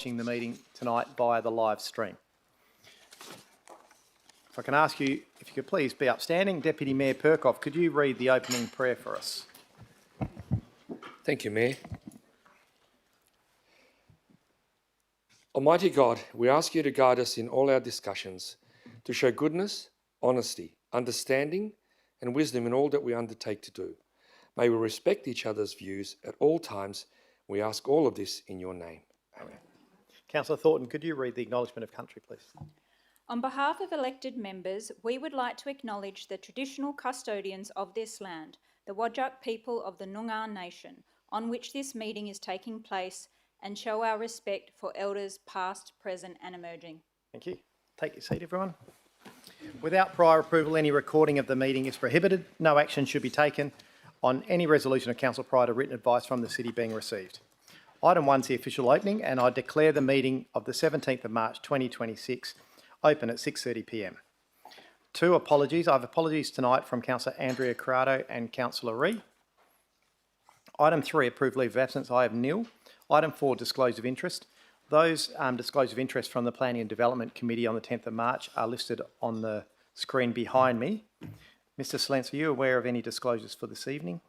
watching the meeting tonight via the live stream. If I can ask you, if you could please be upstanding. Deputy Mayor Perkov, could you read the opening prayer for us? Thank you, Mayor. Almighty God, we ask you to guide us in all our discussions, to show goodness, honesty, understanding and wisdom in all that we undertake to do. May we respect each other's views at all times. We ask all of this in your name. Amen. Councillor Thornton, could you read the acknowledgement of country, please? On behalf of elected members, we would like to acknowledge the traditional custodians of this land, the Whadjuk people of the Noongar Nation, on which this meeting is taking place, and show our respect for elders past, present and emerging. Thank you. Take your seat, everyone. Without prior approval, any recording of the meeting is prohibited. No action should be taken on any resolution of council prior to written advice from the city being received. Item 1 is the official opening, and I declare the meeting of the 17th of March 2026 open at 6:30 p.m. 2, apologies. I have apologies tonight from Councillor Andrea Corrado and Councillor Ree. Item 3, approved leave of absence. I have nil. Item 4, disclosure of interest. Those disclosure of interest from the Planning and Development Committee on the 10th of March are listed on the screen behind me. Mr. Slents, are you aware of any disclosures for this evening?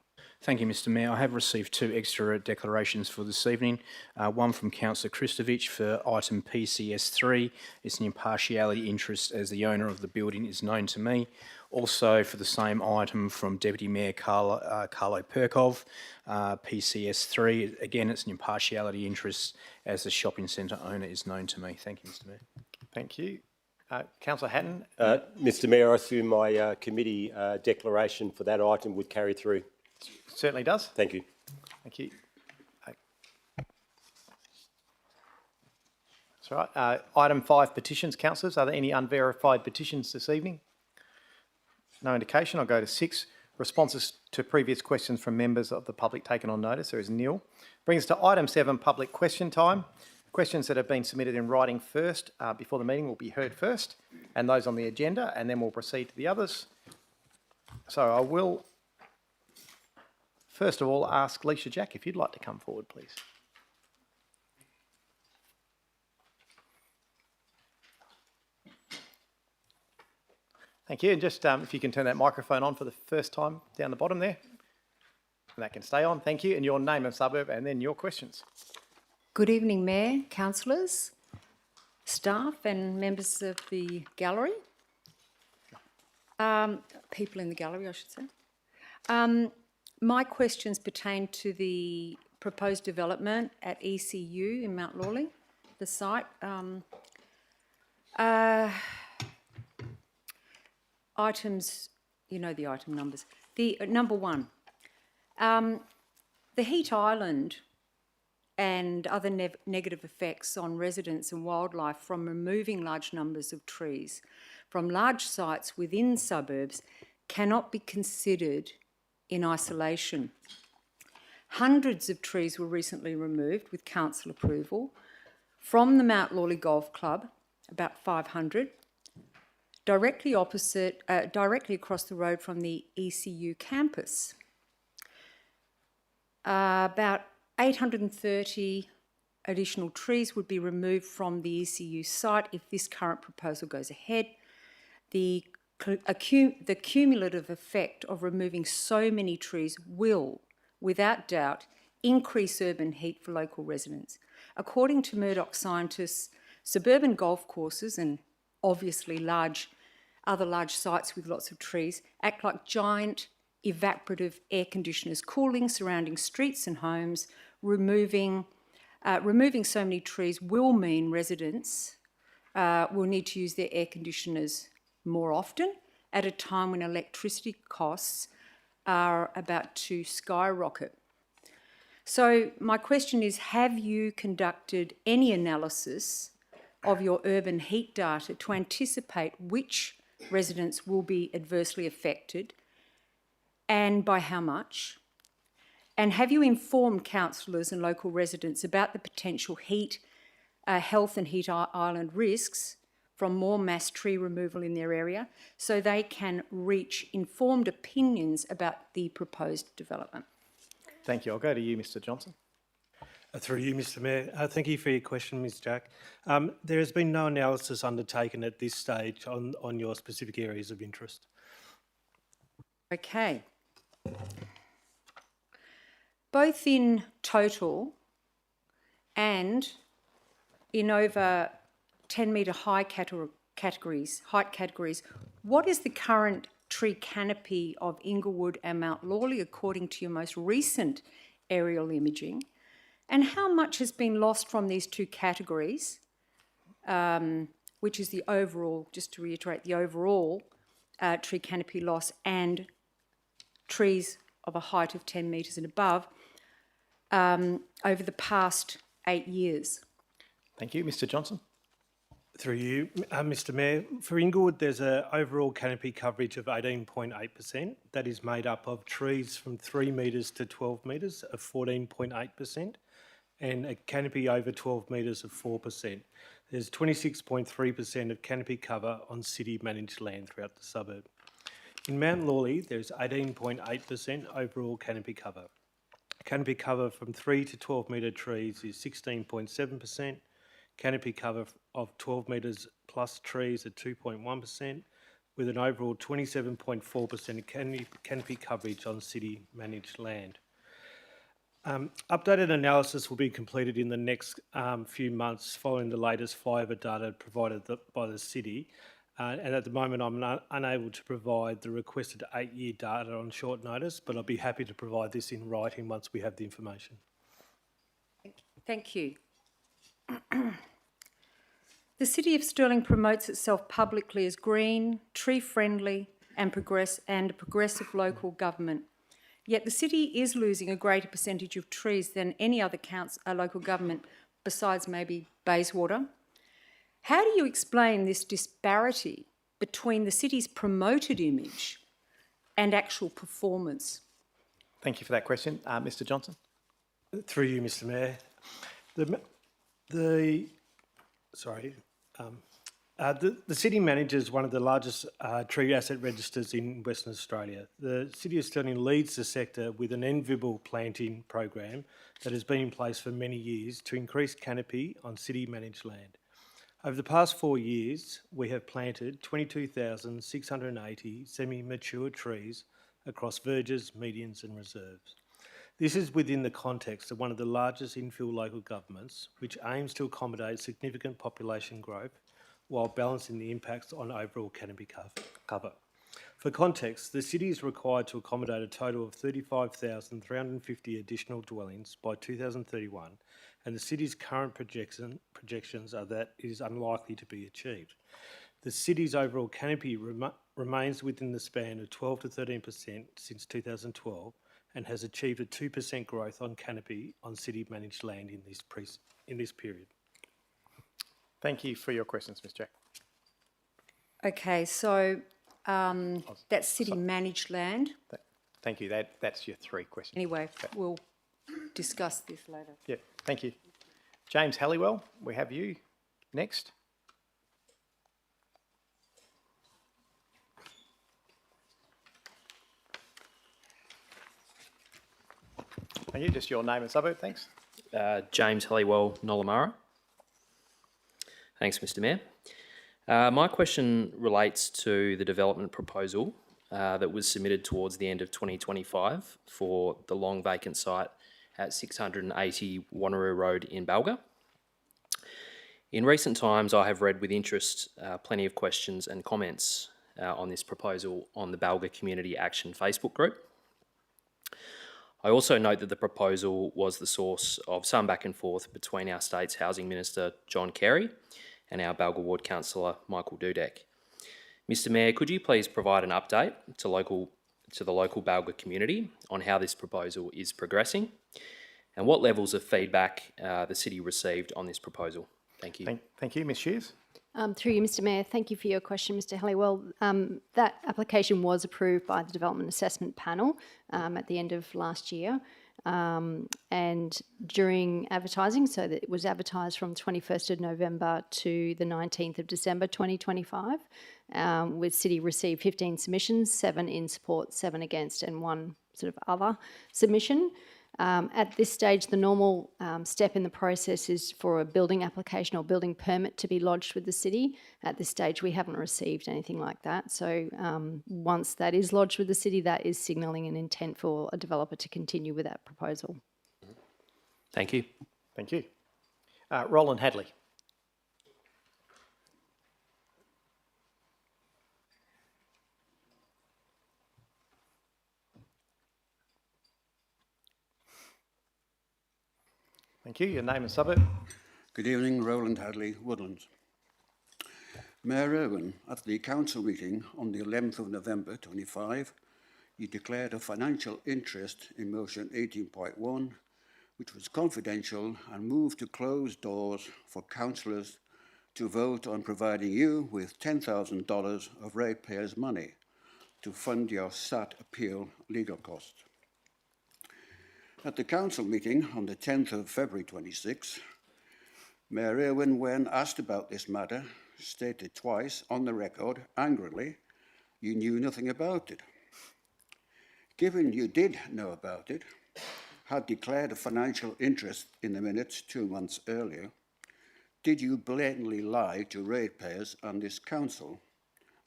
Thank you, Mr. Mayor. I have received 2 extra declarations for this evening. One from Councillor Kristovich for item PCS3. It's an impartiality interest as the owner of the building is known to me. Also for the same item from Deputy Mayor Carlo Perkov, PCS3. Again, it's an impartiality interest as the shopping centre owner is known to me. Thank you, Mr. Mayor. Thank you. Councillor Hatton. Mr. Mayor, I assume my committee declaration for that item would carry through. Certainly does. Thank you. Thank you. That's right. Item 5, petitions. Councillors, are there any unverified petitions this evening? No indication. I'll go to 6, responses to previous questions from members of the public taken on notice. There is nil. Brings us to item 7, public question time. Questions that have been submitted in writing first before the meeting will be heard first, and those on the agenda, and then we'll proceed to the others. So I will first of all ask Leisha Jack if you'd like to come forward, please. Thank you. And just if you can turn that microphone on for the first time down the bottom there. And that can stay on. Thank you. And your name and suburb and then your questions. Good evening, Mayor, councillors, staff and members of the gallery. People in the gallery, I should say. My questions pertain to the proposed development at ECU in Mount Lawley, the site. Items, you know the item numbers. The number 1, the heat island and other negative effects on residents and wildlife from removing large numbers of trees from large sites within suburbs cannot be considered in isolation. Hundreds of trees were recently removed with council approval from the Mount Lawley Golf Club, about 500, directly across the road from the ECU campus. About 830 additional trees would be removed from the ECU site if this current proposal goes ahead. The cumulative effect of removing so many trees will, without doubt, increase urban heat for local residents. According to Murdoch scientists, suburban golf courses and obviously other large sites with lots of trees act like giant evaporative air conditioners, cooling surrounding streets and homes. Removing so many trees will mean residents will need to use their air conditioners more often at a time when electricity costs are about to skyrocket. So my question is, have you conducted any analysis of your urban heat data to anticipate which residents will be adversely affected and by how much? And have you informed councillors and local residents about the potential health and heat island risks from more mass tree removal in their area so they can reach informed opinions about the proposed development? Thank you. I'll go to you, Mr. Johnson. Through you, Mr Mayor. Thank you for your question, Ms Jack. There has been no analysis undertaken at this stage on your specific areas of interest. Okay. Both in total and in over 10-metre height categories, what is the current tree canopy of Inglewood and Mount Lawley according to your most recent aerial imaging? And how much has been lost from these two categories, which is the overall, just to reiterate, the overall tree canopy loss and trees of a height of 10 metres and above over the past 8 years? Thank you. Mr Johnson. Through you, Mr Mayor. For Inglewood, there's an overall canopy coverage of 18.8%. That is made up of trees from 3 metres to 12 metres of 14.8%, and a canopy over 12 metres of 4%. There's 26.3% of canopy cover on city-managed land throughout the suburb. In Mount Lawley, there's 18.8% overall canopy cover. Canopy cover from 3 to 12 metre trees is 16.7%. Canopy cover of 12 metres plus trees at 2.1%, with an overall 27.4% canopy coverage on city-managed land. Updated analysis will be completed in the next few months following the latest flyover data provided by the city. And at the moment, I'm unable to provide the requested 8-year data on short notice, but I'll be happy to provide this in writing once we have the information. Thank you. The City of Stirling promotes itself publicly as green, tree-friendly and progressive local government. Yet the city is losing a greater percentage of trees than any other local government besides maybe Bayswater. How do you explain this disparity between the city's promoted image and actual performance? Thank you for that question. Mr Johnson. Through you, Mr Mayor. The city manages one of the largest tree asset registers in Western Australia. The City of Stirling leads the sector with an enviable planting program that has been in place for many years to increase canopy on city-managed land. Over the past 4 years, we have planted 22,680 semi-mature trees across verges, medians and reserves. This is within the context of one of the largest infill local governments, which aims to accommodate significant population growth while balancing the impacts on overall canopy cover. For context, the city is required to accommodate a total of 35,350 additional dwellings by 2031, and the city's current projections are that it is unlikely to be achieved. The city's overall canopy remains within the span of 12 to 13% since 2012, and has achieved a 2% growth on canopy on city-managed land in this period. Thank you for your questions, Ms Jack. Okay, so that's city-managed land. Thank you. That's your 3 questions. Anyway, we'll discuss this later. Yeah, thank you. James Halliwell, we have you next. Thank you. Just your name and suburb, thanks. James Halliwell, Nollamara. Thanks, Mr Mayor. My question relates to the development proposal that was submitted towards the end of 2025 for the long vacant site at 680 Wanneroo Road in Balga. In recent times, I have read with interest plenty of questions and comments on this proposal on the Balga Community Action Facebook group. I also note that the proposal was the source of some back and forth between our state's Housing Minister, John Carey, and our Balga Ward Councillor, Michael Dudek. Mr Mayor, could you please provide an update to the local Balga community on how this proposal is progressing and what levels of feedback the city received on this proposal? Thank you. Thank you. Ms Shears. Through you, Mr Mayor, thank you for your question, Mr Halliwell. That application was approved by the Development Assessment Panel at the end of last year, and during advertising, so that it was advertised from 21st of November to the 19th of December 2025, with City received 15 submissions, 7 in support, 7 against and 1 sort of other submission. At this stage, the normal step in the process is for a building application or building permit to be lodged with the city. At this stage, we haven't received anything like that. So once that is lodged with the city, that is signalling an intent for a developer to continue with that proposal. Thank you. Thank you. Roland Hadley. Thank you. Your name and suburb? Good evening, Roland Hadley, Woodlands. Mayor Irwin, at the council meeting on the 11th of November 25, you declared a financial interest in motion 18.1, which was confidential, and moved to close doors for councillors to vote on providing you with $10,000 of ratepayers' money to fund your SAT appeal legal costs. At the council meeting on the 10th of February 26, Mayor Irwin, when asked about this matter, stated twice on the record, angrily, you knew nothing about it. Given you did know about it, had declared a financial interest in the minutes 2 months earlier, did you blatantly lie to ratepayers and this council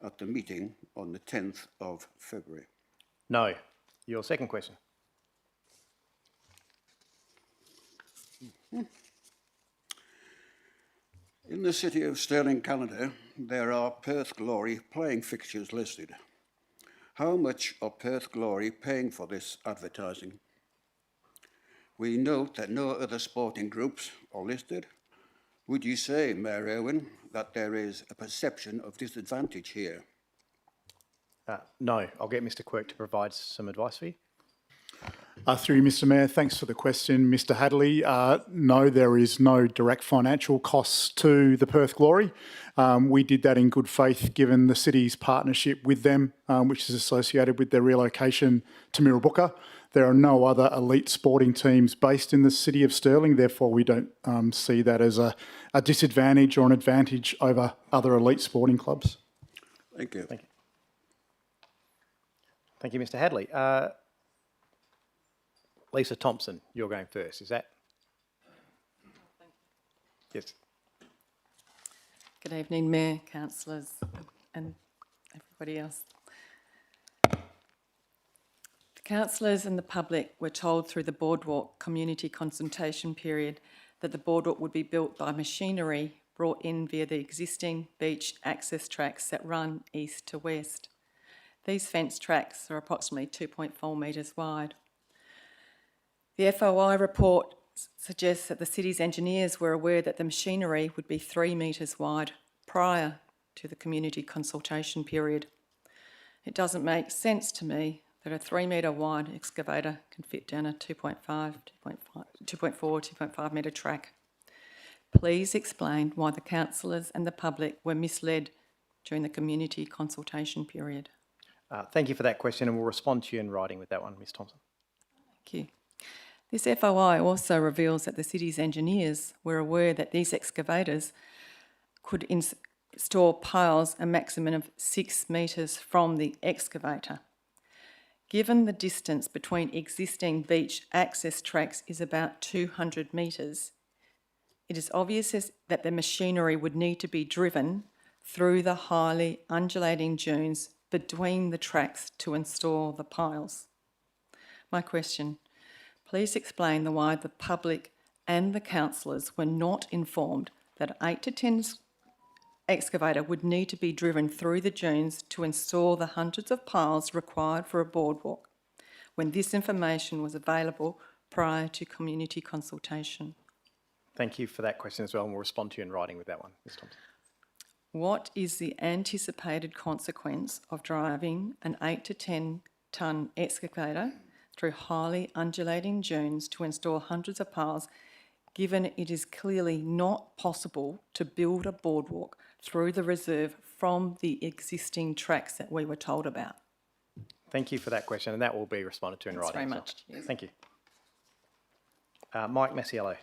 at the meeting on the 10th of February? No. Your second question? In the city of Stirling, Canada, there are Perth Glory playing fixtures listed. How much are Perth Glory paying for this advertising? We note that no other sporting groups are listed. Would you say, Mayor Irwin, that there is a perception of disadvantage here? No. I'll get Mr Quirk to provide some advice for you. Through you, Mr Mayor, thanks for the question, Mr Hadley. No, there is no direct financial costs to the Perth Glory. We did that in good faith given the city's partnership with them, which is associated with their relocation to Mirrabooka. There are no other elite sporting teams based in the city of Stirling, therefore we don't see that as a disadvantage or an advantage over other elite sporting clubs. Thank you. Thank you. Thank you, Mr Hadley. Lisa Thompson, you're going first, is that? Yes. Good evening, Mayor, councillors and everybody else. The councillors and the public were told through the Boardwalk community consultation period that the Boardwalk would be built by machinery brought in via the existing beach access tracks that run east to west. These fence tracks are approximately 2.4 metres wide. The FOI report suggests that the city's engineers were aware that the machinery would be 3 metres wide prior to the community consultation period. It doesn't make sense to me that a 3 metre wide excavator can fit down a 2.4 metre track. Please explain why the councillors and the public were misled during the community consultation period. Thank you for that question, and we'll respond to you in writing with that one, Ms Thompson. Thank you. This FOI also reveals that the city's engineers were aware that these excavators could store piles a maximum of 6 metres from the excavator. Given the distance between existing beach access tracks is about 200 metres, it is obvious that the machinery would need to be driven through the highly undulating dunes between the tracks to install the piles. My question: please explain why the public and the councillors were not informed that an 8 to 10 excavator would need to be driven through the dunes to install the hundreds of piles required for a boardwalk, when this information was available prior to community consultation. Thank you for that question as well, and we'll respond to you in writing with that one, Ms Thompson. What is the anticipated consequence of driving an 8 to 10 tonne excavator through highly undulating dunes to install hundreds of piles, given it is clearly not possible to build a boardwalk through the reserve from the existing tracks that we were told about? Thank you for that question, and that will be responded to in Thanks writing. very as well. much. Yes. Thank you. Mike Masiello.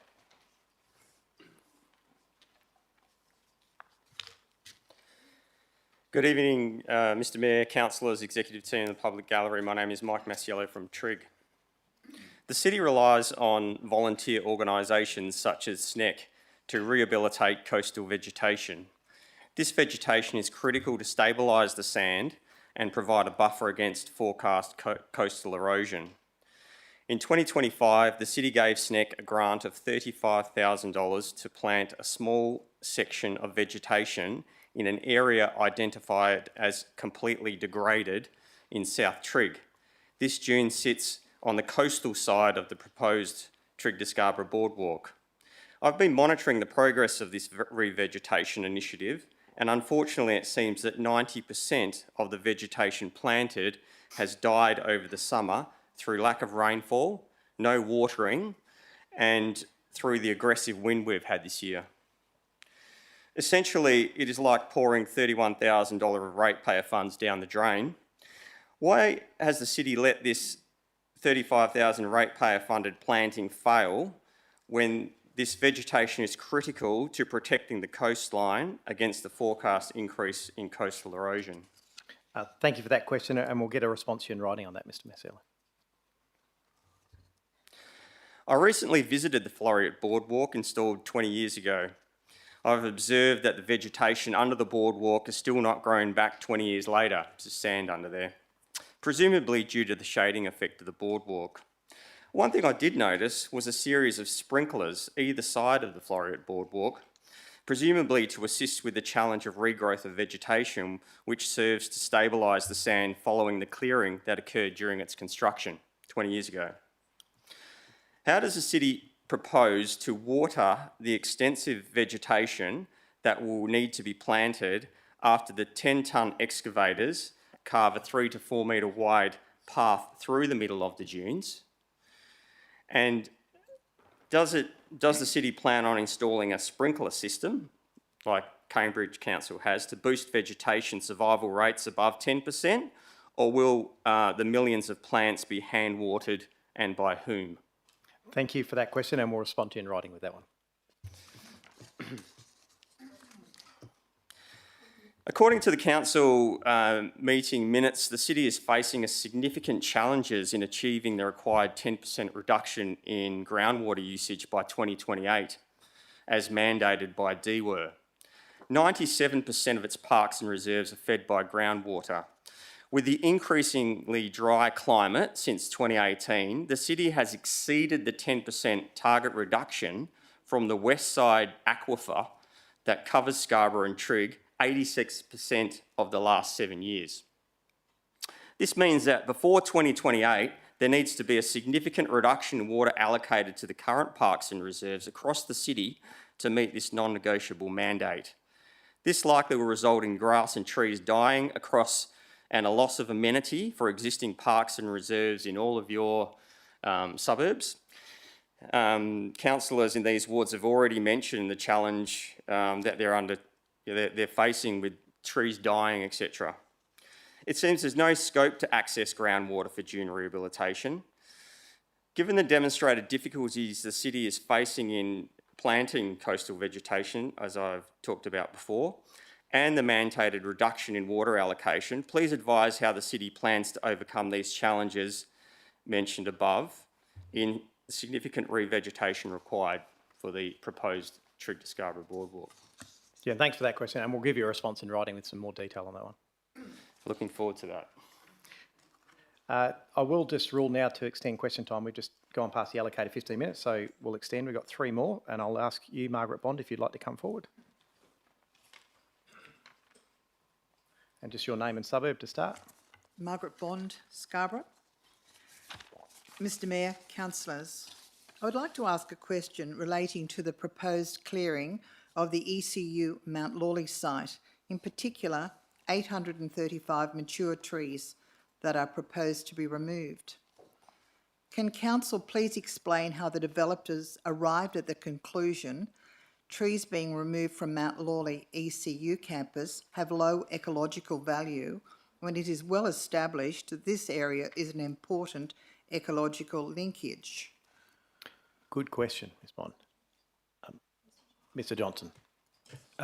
Good evening, Mr Mayor, councillors, executive team and the public gallery. My name is Mike Masiello from Trigg. The city relies on volunteer organisations such as SNEC to rehabilitate coastal vegetation. This vegetation is critical to stabilise the sand and provide a buffer against forecast coastal erosion. In 2025, the city gave SNEC a grant of $35,000 to plant a small section of vegetation in an area identified as completely degraded in South Trigg. This dune sits on the coastal side of the proposed Trigg to Scarborough Boardwalk. I've been monitoring the progress of this revegetation initiative, and unfortunately it seems that 90% of the vegetation planted has died over the summer through lack of rainfall, no watering, and through the aggressive wind we've had this year. Essentially, it is like pouring $31,000 of ratepayer funds down the drain. Why has the city let this $35,000 ratepayer funded planting fail when this vegetation is critical to protecting the coastline against the forecast increase in coastal erosion? Thank you for that question, and we'll get a response to you in writing on that, Mr Marcella. I recently visited the Floreat Boardwalk installed 20 years ago. I've observed that the vegetation under the boardwalk has still not grown back 20 years later. There's sand under there, presumably due to the shading effect of the boardwalk. One thing I did notice was a series of sprinklers either side of the Floreat Boardwalk, presumably to assist with the challenge of regrowth of vegetation, which serves to stabilise the sand following the clearing that occurred during its construction 20 years ago. How does the city propose to water the extensive vegetation that will need to be planted after the 10-tonne excavators carve a 3 to 4 metre wide path through the middle of the dunes? And does the city plan on installing a sprinkler system, like Cambridge Council has, to boost vegetation survival rates above 10%, or will the millions of plants be hand watered, and by whom? Thank you for that question, and we'll respond to you in writing with that one. According to the council meeting minutes, the city is facing significant challenges in achieving the required 10% reduction in groundwater usage by 2028, as mandated by DWER. 97% of its parks and reserves are fed by groundwater. With the increasingly dry climate since 2018, the city has exceeded the 10% target reduction from the west side aquifer that covers Scarborough and Trigg 86% of the last 7 years. This means that before 2028, there needs to be a significant reduction in water allocated to the current parks and reserves across the city to meet this non-negotiable mandate. This likely will result in grass and trees dying across and a loss of amenity for existing parks and reserves in all of your suburbs. Councillors in these wards have already mentioned the challenge that they're facing with trees dying, etc. It seems there's no scope to access groundwater for dune rehabilitation. Given the demonstrated difficulties the city is facing in planting coastal vegetation, as I've talked about before, and the mandated reduction in water allocation, please advise how the city plans to overcome these challenges mentioned above in significant revegetation required for the proposed Trigg to Scarborough Boardwalk. Yeah, thanks for that question, and we'll give you a response in writing with some more detail on that one. Looking forward to that. I will just rule now to extend question time. We've just gone past the allocated 15 minutes, so we'll extend. We've got 3 more, and I'll ask you, Margaret Bond, if you'd like to come forward. And just your name and suburb to start. Margaret Bond, Scarborough. Mr Mayor, councillors, I would like to ask a question relating to the proposed clearing of the ECU Mount Lawley site, in particular 835 mature trees that are proposed to be removed. Can council please explain how the developers arrived at the conclusion trees being removed from Mount Lawley ECU campus have low ecological value when it is well established that this area is an important ecological linkage? Good question, Ms Bond. Mr Johnson.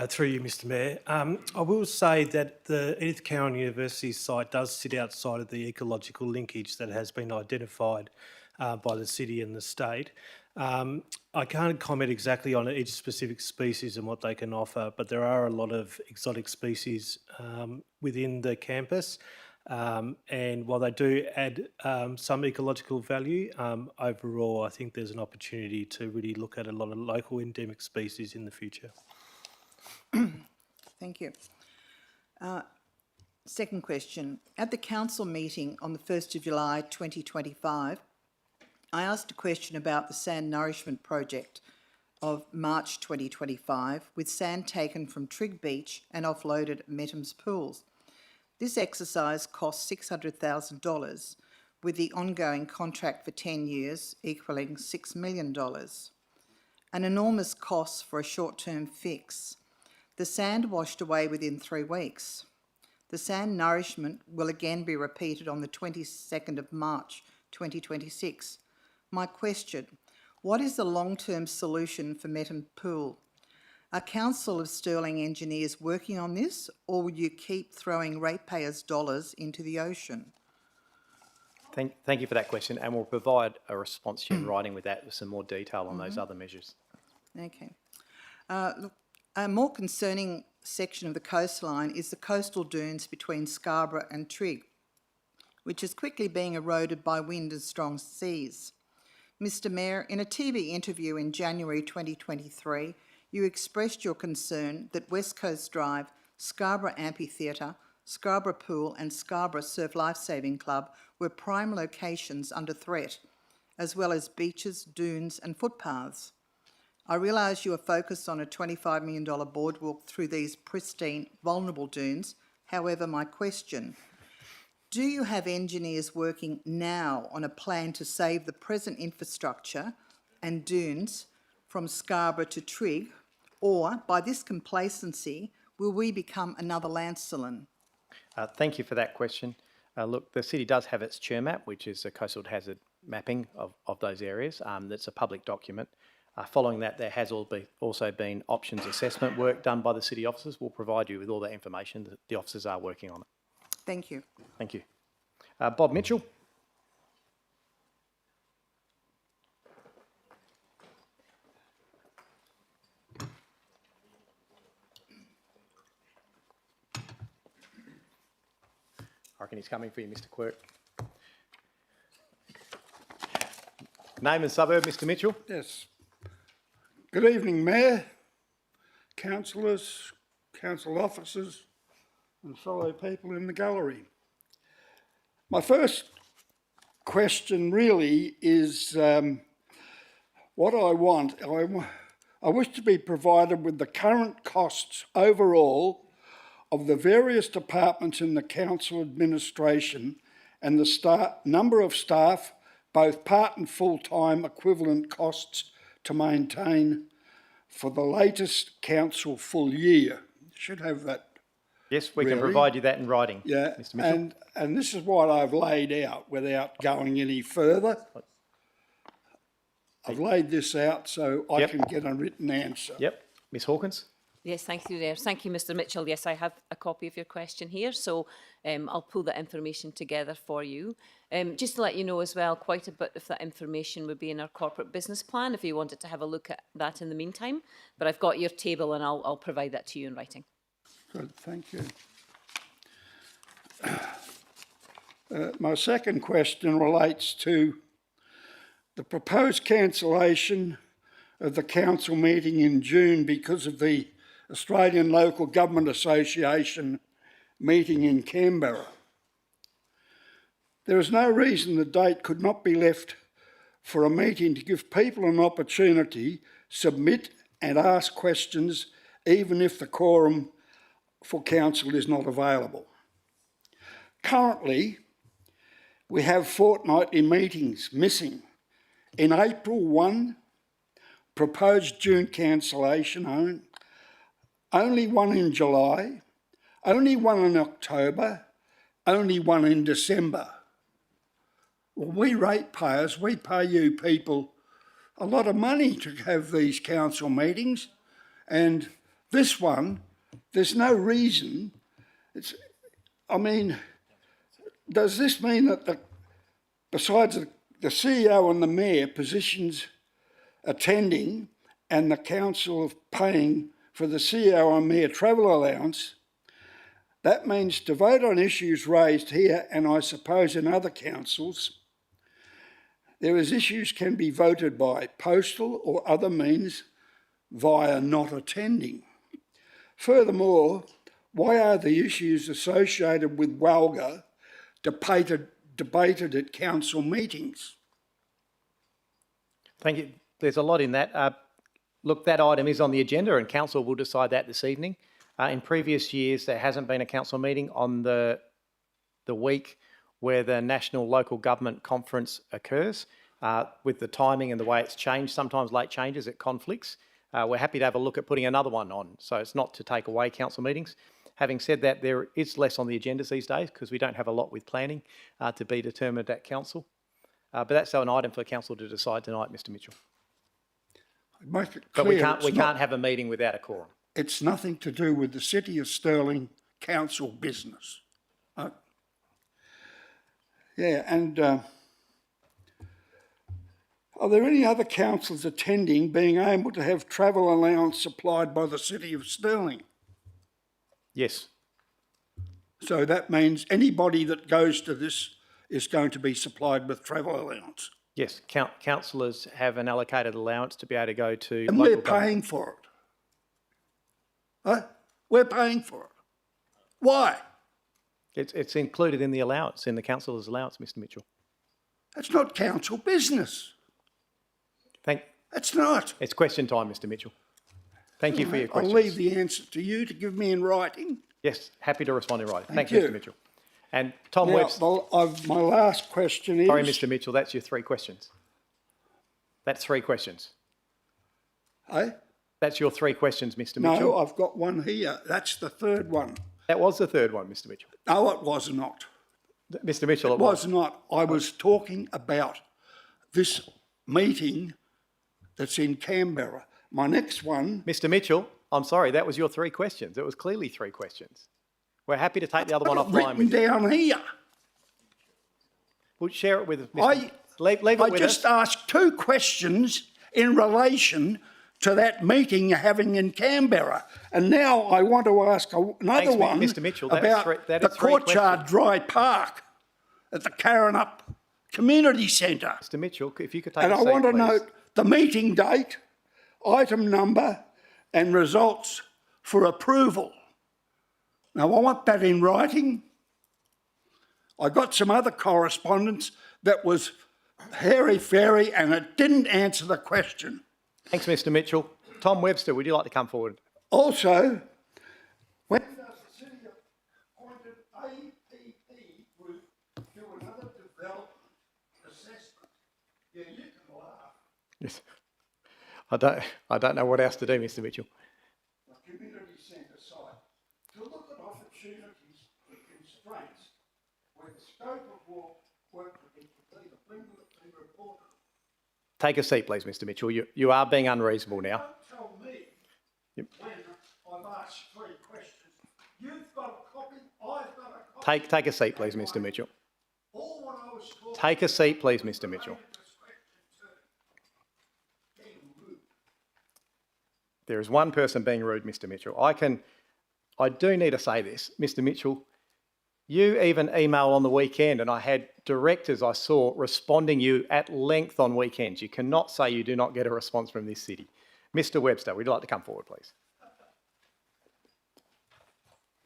Through you, Mr Mayor. I will say that the Edith Cowan University site does sit outside of the ecological linkage that has been identified by the city and the state. I can't comment exactly on each specific species and what they can offer, but there are a lot of exotic species within the campus. And while they do add some ecological value, overall, I think there's an opportunity to really look at a lot of local endemic species in the future. Thank you. Second question. At the council meeting on the 1st of July 2025, I asked a question about the sand nourishment project of March 2025 with sand taken from Trigg Beach and offloaded at Mettham's pools. This exercise cost $600,000 with the ongoing contract for 10 years equalling $6 million. An enormous cost for a short-term fix. The sand washed away within 3 weeks. The sand nourishment will again be repeated on the 22nd of March 2026. My question, what is the long-term solution for Metham Pool? Are Council of Stirling engineers working on this, or will you keep throwing ratepayers' dollars into the ocean? Thank you for that question, and we'll provide a response to you in writing with that, with some more detail on those other measures. Okay. Look, a more concerning section of the coastline is the coastal dunes between Scarborough and Trigg, which is quickly being eroded by wind and strong seas. Mr Mayor, in a TV interview in January 2023, you expressed your concern that West Coast Drive, Scarborough Amphitheatre, Scarborough Pool and Scarborough Surf Lifesaving Club were prime locations under threat, as well as beaches, dunes and footpaths. I realise you are focused on a $25 million boardwalk through these pristine, vulnerable dunes. However, my question, do you have engineers working now on a plan to save the present infrastructure and dunes from Scarborough to Trigg, or by this complacency, will we become another Lancelin? Thank you for that question. Look, the city does have its chair map, which is a coastal hazard mapping of those areas. That's a public document. Following that, there has also been options assessment work done by the city officers. We'll provide you with all that information. The officers are working on it. Thank you. Thank you. Bob Mitchell. I reckon he's coming for you, Mr. Quirk. Name and suburb, Mr. Mitchell. Yes. Good evening, Mayor, councillors, council officers and fellow people in the gallery. My first question really is what I want. I wish to be provided with the current costs overall of the various departments in the council administration and the number of staff, both part and full-time equivalent costs to maintain for the latest council full year. You should have that. Yes, we can provide you that in writing, yeah, Mr. Mitchell. And this is what I've laid out without going any further. I've laid this out so I can get a written answer. Yep. Ms Hawkins? Yes, thank you there. Thank you, Mr Mitchell. Yes, I have a copy of your question here, so I'll pull that information together for you. Just to let you know as well, quite a bit of that information would be in our corporate business plan if you wanted to have a look at that in the meantime. But I've got your table and I'll provide that to you in writing. Good, thank you. My second question relates to the proposed cancellation of the council meeting in June because of the Australian Local Government Association meeting in Canberra. There is no reason the date could not be left for a meeting to give people an opportunity to submit and ask questions, even if the quorum for council is not available. Currently, we have fortnightly meetings missing. In April 1, proposed June cancellation, only one in July, only one in October, only one in December. Well, we ratepayers, we pay you people a lot of money to have these council meetings, and this one, there's no reason. Does this mean that besides the CEO and the Mayor positions attending and the council of paying for the CEO and Mayor travel allowance, that means to vote on issues raised here and I suppose in other councils, there is issues can be voted by postal or other means via not attending. Furthermore, why are the issues associated with Walga debated at council meetings? Thank you. There's a lot in that. Look, that item is on the agenda and council will decide that this evening. In previous years, there hasn't been a council meeting on the week where the National Local Government Conference occurs. With the timing and the way it's changed, sometimes late changes, it conflicts. We're happy to have a look at putting another one on. So it's not to take away council meetings. Having said that, there is less on the agendas these days because we don't have a lot with planning to be determined at council. But that's an item for council to decide tonight, Mr Mitchell. Make it But clear, we can't have a meeting without a quorum. it's nothing to do with the City of Stirling council business. Yeah, and are there any other councils attending being able to have travel allowance supplied by the City of Stirling? Yes. So that means anybody that goes to this is going to be supplied with travel allowance. Yes, councillors have an allocated allowance to be able to go to. And we're paying for it. Huh? We're paying for it. Why? It's included in the allowance, in the councillor's allowance, Mr Mitchell. That's not council business. It's not. It's question time, Mr Mitchell. Thank you for your questions. I'll leave the answer to you to give me in writing. Yes, happy to respond in writing. Thank Thank you, you. Mr Mitchell. And Tom Now, Webster. my last question is... Sorry, Mr Mitchell, that's your 3 questions. That's 3 questions. Eh? That's your 3 questions, Mr Mitchell. No, I've got one here. That's the third one. That was the third one, Mr Mitchell. No, it was not. Mr Mitchell, It was not. I was talking about this meeting that's in Canberra. My next one... Mr Mitchell, I'm sorry, that was your 3 questions. It was clearly 3 questions. We're happy to take the other one offline with you. Written down here. We'll share it with Mr. Leave it with I us. just asked 2 questions in relation to that meeting you're having in Canberra. And now I want to ask another Thanks, one Mr. Mitchell. That about is the three Courtyard Dry Park at the Karrinyup Community Centre. Mr Mitchell, if you could take And a I seat, want to please. note the meeting date, item number and results for approval. Now, I want that in writing. I got some other correspondence that was hairy-fairy and it didn't answer the question. Thanks, Mr Mitchell. Tom Webster, would you like to come forward? Also, when does the City appointed APP group do another development assessment? Yeah, you can laugh. Yes. I don't know what else to do, Mr Mitchell. The community centre site to look at opportunities and constraints where the scope of work would be completed, be reported. Take a seat, please, Mr Mitchell. You are being unreasonable now. Don't tell me when I've asked 3 questions. You've got a copy, I've got a copy. Take a seat, please, Mr Mitchell. All what I was talking Take a seat, please, Mr Mitchell. There is one person being rude, Mr Mitchell. I do need to say this, Mr Mitchell. You even emailed on the weekend and I had directors I saw responding you at length on weekends. You cannot say you do not get a response from this city. Mr Webster, would you like to come forward, please?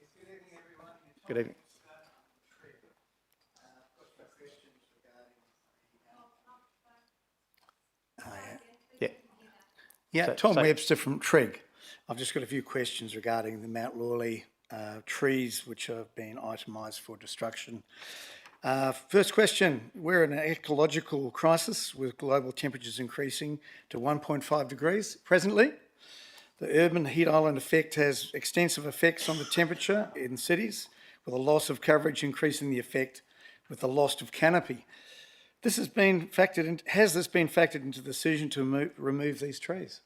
Good evening, everyone. Good evening. Yeah, So- Tom so- Webster from Trigg. I've just got a few questions regarding the Mount Lawley trees which have been itemised for destruction. First question, we're in an ecological crisis with global temperatures increasing to 1.5 degrees presently. The urban heat island effect has extensive effects on the temperature in cities, with a loss of coverage increasing the effect with the loss of canopy. Has this been factored into the decision to remove these trees?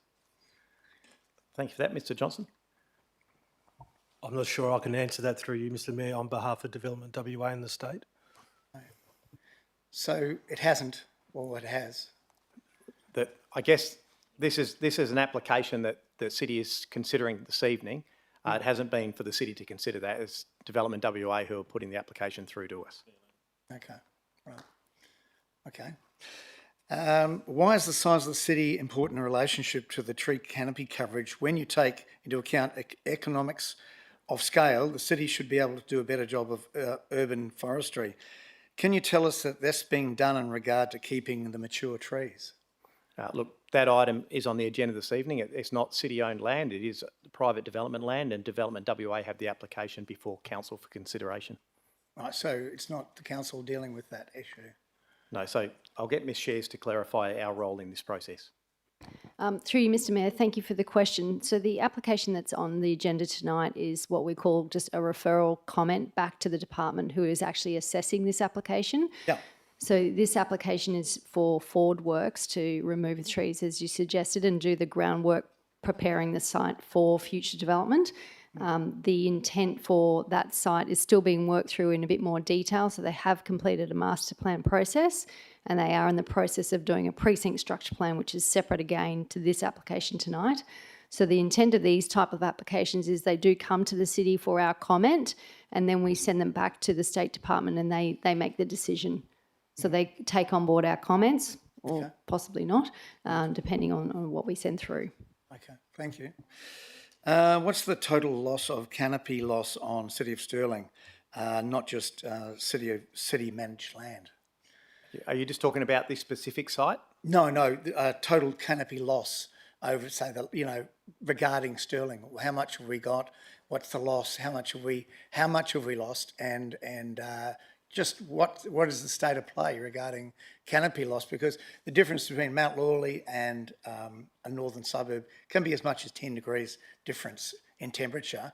Thank you for that, Mr Johnson. I'm not sure I can answer that through you, Mr Mayor, on behalf of Development WA in the state. So it hasn't Well, it has. That I guess this is an application that the city is considering this evening. It hasn't been for the city to consider that. It's Development WA who are putting the application through to us. Okay, right. Okay. Why is the size of the city important in relationship to the tree canopy coverage? When you take into account economics of scale, the city should be able to do a better job of urban forestry. Can you tell us that that's being done in regard to keeping the mature trees? Look, that item is on the agenda this evening. It's not city-owned land. It is private development land, and Development WA have the application before council for consideration. Right, so it's not the council dealing with that issue? No, so I'll get Ms Shares to clarify our role in this process. Through you, Mr Mayor, thank you for the question. So the application that's on the agenda tonight is what we call just a referral comment back to the department who is actually assessing this application. Yeah. So this application is for Ford Works to remove the trees, as you suggested, and do the groundwork preparing the site for future development. The intent for that site is still being worked through in a bit more detail. So they have completed a master plan process and they are in the process of doing a precinct structure plan, which is separate again to this application tonight. So the intent of these type of applications is they do come to the city for our comment and then we send them back to the State Department and they make the decision. So they take on board our comments or possibly not, depending on what we send through. Okay, thank you. What's the total loss of canopy loss on City of Stirling, not just city managed land? Are you just talking about this specific site? No, total canopy loss over, say, regarding Stirling. How much have we got? What's the loss? How much have we lost? And just what is the state of play regarding canopy loss? Because the difference between Mount Lawley and a northern suburb can be as much as 10 degrees difference in temperature,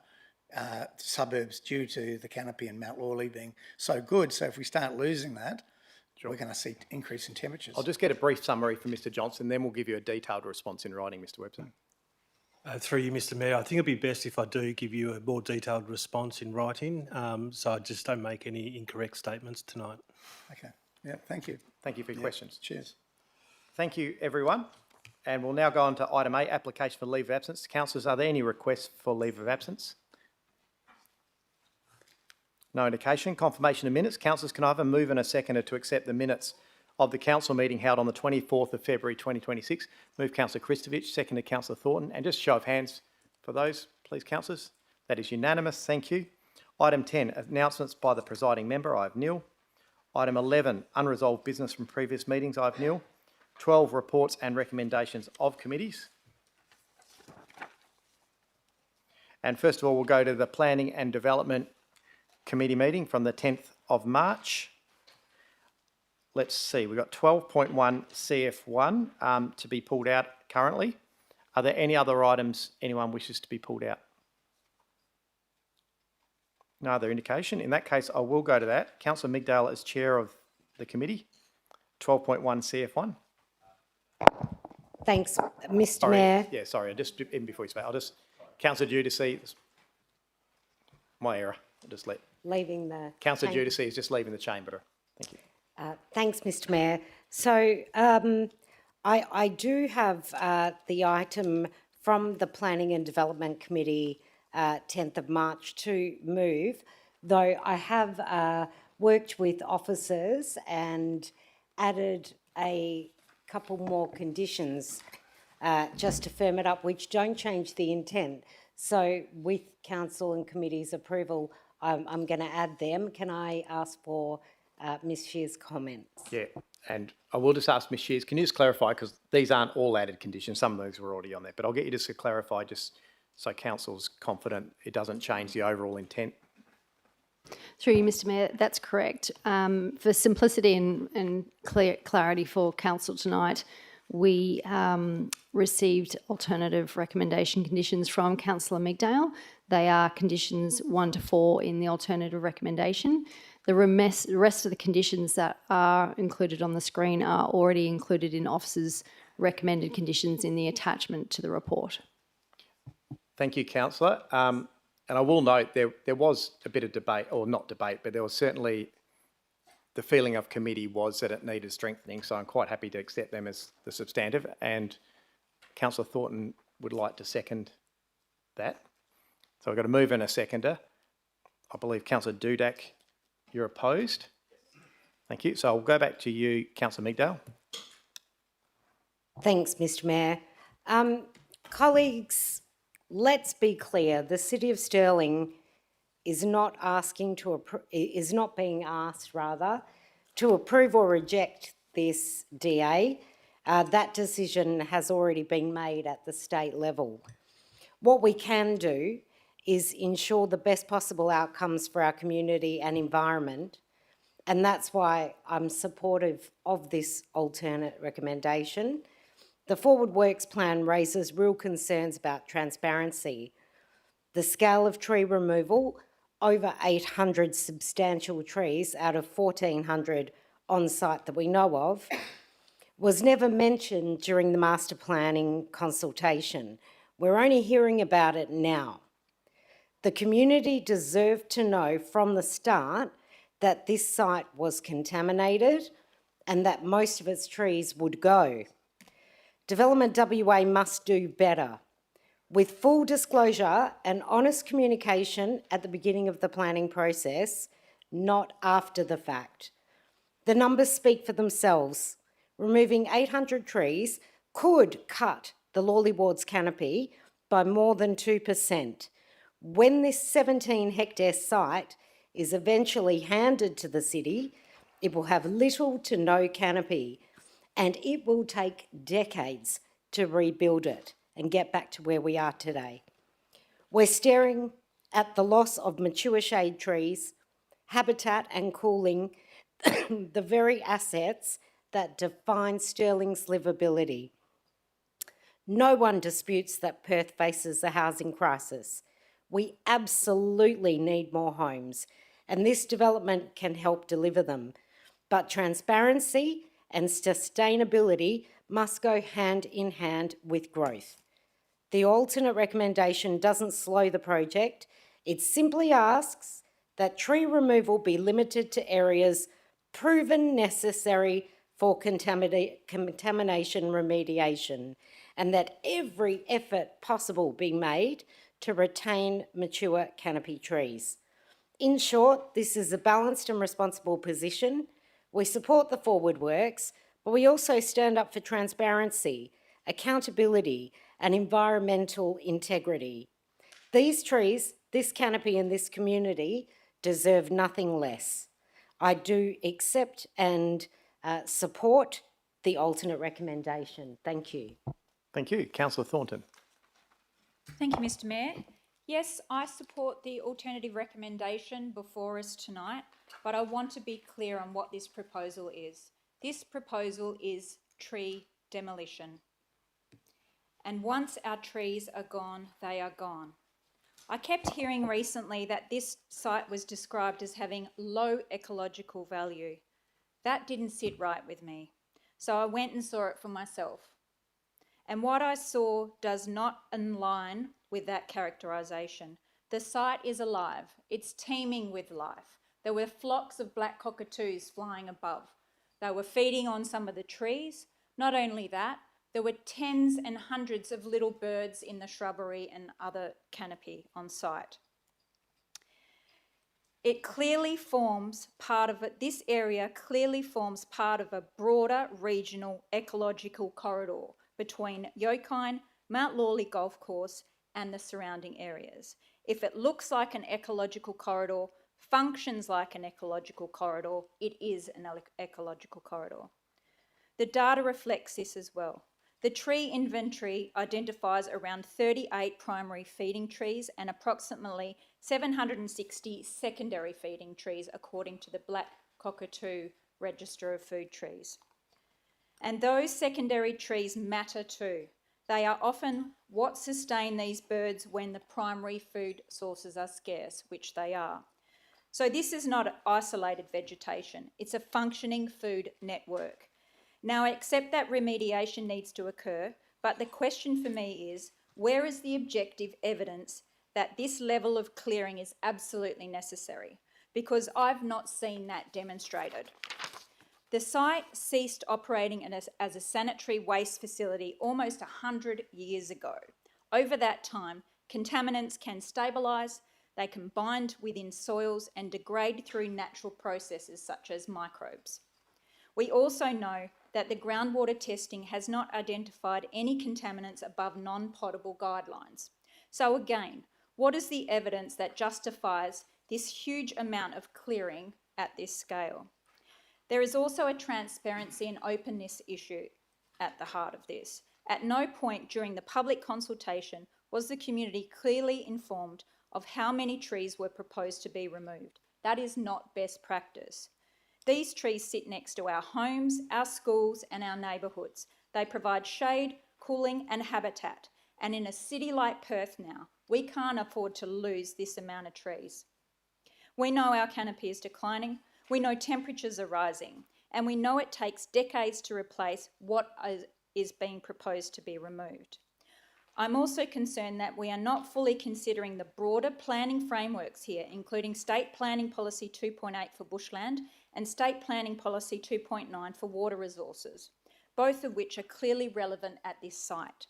suburbs due to the canopy in Mount Lawley being so good. So if we start losing that, we're going to see increase in temperatures. I'll just get a brief summary from Mr Johnson, then we'll give you a detailed response in writing, Mr Webster. Through you, Mr Mayor, I think it'd be best if I do give you a more detailed response in writing, so I just don't make any incorrect statements tonight. Okay. Yeah, thank you. Thank you for your questions. Cheers. Thank you, everyone. And we'll now go on to item 8, application for leave of absence. Councillors, are there any requests for leave of absence? No indication. Confirmation of minutes. Councillors, can I have a move and a seconder to accept the minutes of the council meeting held on the 24th of February 2026. Move Councillor Christovich, seconded Councillor Thornton. And just show of hands for those, please, councillors. That is unanimous. Thank you. Item 10, announcements by the presiding member. I have nil. Item 11, unresolved business from previous meetings. I have nil. 12, reports and recommendations of committees. And first of all, we'll go to the Planning and Development Committee meeting from the 10th of March. Let's see, we've got 12.1 CF1 to be pulled out currently. Are there any other items anyone wishes to be pulled out? No other indication. In that case, I will go to that. Councillor Migdale as chair of the committee. 12.1 CF1. Thanks, Mr Sorry. Mayor. Yeah, sorry, even before you speak, Councillor Giudice, my error. I'll just let Leaving the... Councillor Giudice is just leaving the chamber. Thank you. Thanks, Mr Mayor. So I do have the item from the Planning and Development Committee 10th of March to move, though I have worked with officers and added a couple more conditions just to firm it up, which don't change the intent. So with council and committee's approval, I'm going to add them. Can I ask for Ms Shear's comments? Yeah, and I will just ask Ms Shears, can you just clarify, because these aren't all added conditions, some of those were already on there, but I'll get you just to clarify just so council's confident it doesn't change the overall intent. Through you, Mr Mayor, that's correct. For simplicity and clarity for council tonight, we received alternative recommendation conditions from Councillor Migdale. They are conditions 1 to 4 in the alternative recommendation. The rest of the conditions that are included on the screen are already included in officers' recommended conditions in the attachment to the report. Thank you, councillor. And I will note there was a bit of debate, or not debate, but there was certainly the feeling of committee was that it needed strengthening, so I'm quite happy to accept them as the substantive, and Councillor Thornton would like to second that. So I've got a move and a seconder. I believe Councillor Dudek, you're opposed. Thank you. So I'll go back to you, Councillor Migdale. Thanks, Mr Mayor. Colleagues, let's be clear. The City of Stirling is not being asked to approve or reject this DA. That decision has already been made at the state level. What we can do is ensure the best possible outcomes for our community and environment, and that's why I'm supportive of this alternate recommendation. The Forward Works Plan raises real concerns about transparency. The scale of tree removal, over 800 substantial trees out of 1,400 on site that we know of, was never mentioned during the master planning consultation. We're only hearing about it now. The community deserved to know from the start that this site was contaminated and that most of its trees would go. Development WA must do better, with full disclosure and honest communication at the beginning of the planning process, not after the fact. The numbers speak for themselves. Removing 800 trees could cut the Lawley Ward's canopy by more than 2%. When this 17-hectare site is eventually handed to the city, it will have little to no canopy, and it will take decades to rebuild it and get back to where we are today. We're staring at the loss of mature shade trees, habitat and cooling, the very assets that define Stirling's livability. No one disputes that Perth faces a housing crisis. We absolutely need more homes, and this development can help deliver them. But transparency and sustainability must go hand in hand with growth. The alternate recommendation doesn't slow the project. It simply asks that tree removal be limited to areas proven necessary for contamination remediation, and that every effort possible be made to retain mature canopy trees. In short, this is a balanced and responsible position. We support the Forward Works, but we also stand up for transparency, accountability, and environmental integrity. These trees, this canopy, and this community deserve nothing less. I do accept and support the alternate recommendation. Thank you. Thank you. Councillor Thornton. Thank you, Mr Mayor. Yes, I support the alternative recommendation before us tonight, but I want to be clear on what this proposal is. This proposal is tree demolition. And once our trees are gone, they are gone. I kept hearing recently that this site was described as having low ecological value. That didn't sit right with me, so I went and saw it for myself. And what I saw does not align with that characterisation. The site is alive. It's teeming with life. There were flocks of black cockatoos flying above. They were feeding on some of the trees. Not only that, there were tens and hundreds of little birds in the shrubbery and other canopy on site. It clearly forms part of it, this area clearly forms part of a broader regional ecological corridor between Yokine, Mount Lawley Golf Course and the surrounding areas. If it looks like an ecological corridor, functions like an ecological corridor, it is an ecological corridor. The data reflects this as well. The tree inventory identifies around 38 primary feeding trees and approximately 760 secondary feeding trees according to the Black Cockatoo Register of Food Trees. And those secondary trees matter too. They are often what sustain these birds when the primary food sources are scarce, which they are. So this is not isolated vegetation, it's a functioning food network. Now, I accept that remediation needs to occur, but the question for me is, where is the objective evidence that this level of clearing is absolutely necessary? because I've not seen that demonstrated. The site ceased operating as a sanitary waste facility almost 100 years ago. Over that time, contaminants can stabilise, they can bind within soils and degrade through natural processes such as microbes. We also know that the groundwater testing has not identified any contaminants above non-potable guidelines. So again, what is the evidence that justifies this huge amount of clearing at this scale? There is also a transparency and openness issue at the heart of this. At no point during the public consultation was the community clearly informed of how many trees were proposed to be removed. That is not best practice. These trees sit next to our homes, our schools and our neighbourhoods. They provide shade, cooling and habitat. And in a city like Perth now, we can't afford to lose this amount of trees. We know our canopy is declining, we know temperatures are rising, and we know it takes decades to replace what is being proposed to be removed. I'm also concerned that we are not fully considering the broader planning frameworks here, including State Planning Policy 2.8 for bushland and State Planning Policy 2.9 for water resources, both of which are clearly relevant at this site.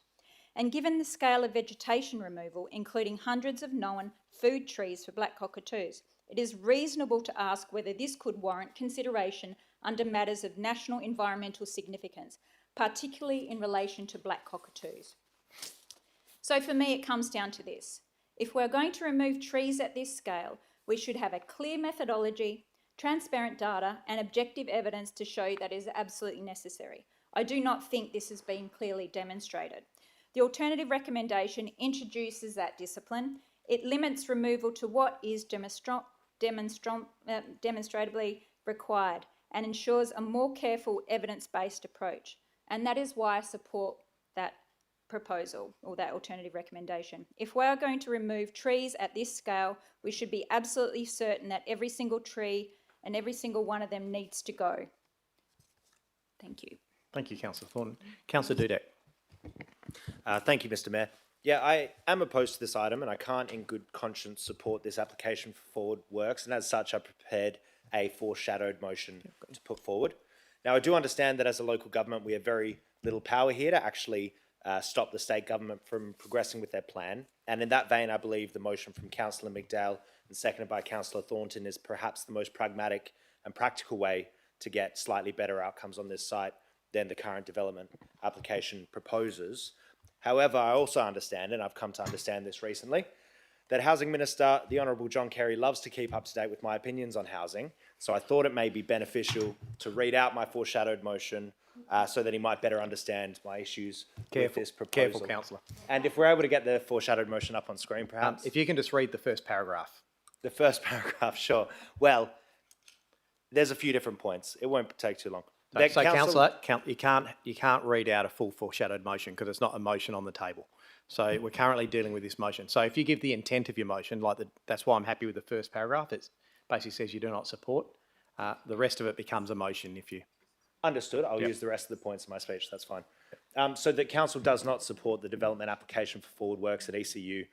And given the scale of vegetation removal, including hundreds of known food trees for black cockatoos, it is reasonable to ask whether this could warrant consideration under matters of national environmental significance, particularly in relation to black cockatoos. So for me, it comes down to this. If we're going to remove trees at this scale, we should have a clear methodology, transparent data, and objective evidence to show that is absolutely necessary. I do not think this has been clearly demonstrated. The alternative recommendation introduces that discipline. It limits removal to what is demonstrably required and ensures a more careful evidence-based approach. And that is why I support that proposal or that alternative recommendation. If we are going to remove trees at this scale, we should be absolutely certain that every single tree and every single one of them needs to go. Thank you. Thank you, Councillor Thornton. Councillor Dudek. Thank you, Mr. Mayor. Yeah, I am opposed to this item and I can't in good conscience support this application for Forward Works, and as such I prepared a foreshadowed motion to put forward. Now I do understand that as a local government we have very little power here to actually stop the state government from progressing with their plan, and in that vein I believe the motion from Councillor McDowell and seconded by Councillor Thornton is perhaps the most pragmatic and practical way to get slightly better outcomes on this site than the current development application proposes. However, I also understand, and I've come to understand this recently, that Housing Minister, the Honourable John Kerry, loves to keep up to date with my opinions on housing, so I thought it may be beneficial to read out my foreshadowed motion so that he might better understand my issues with this proposal. Careful, Councillor. And if we're able to get the foreshadowed motion up on screen, perhaps? If you can just read the first paragraph. The first paragraph, sure. Well, there's a few different points. It won't take too long. So, Councillor, you can't read out a full foreshadowed motion because it's not a motion on the table. So we're currently dealing with this motion. So if you give the intent of your motion, that's why I'm happy with the first paragraph. It basically says you do not support. The rest of it becomes a motion if you... Understood. I'll use the rest of the points in my speech. That's fine. So the council does not support the development application for Forward Works at ECU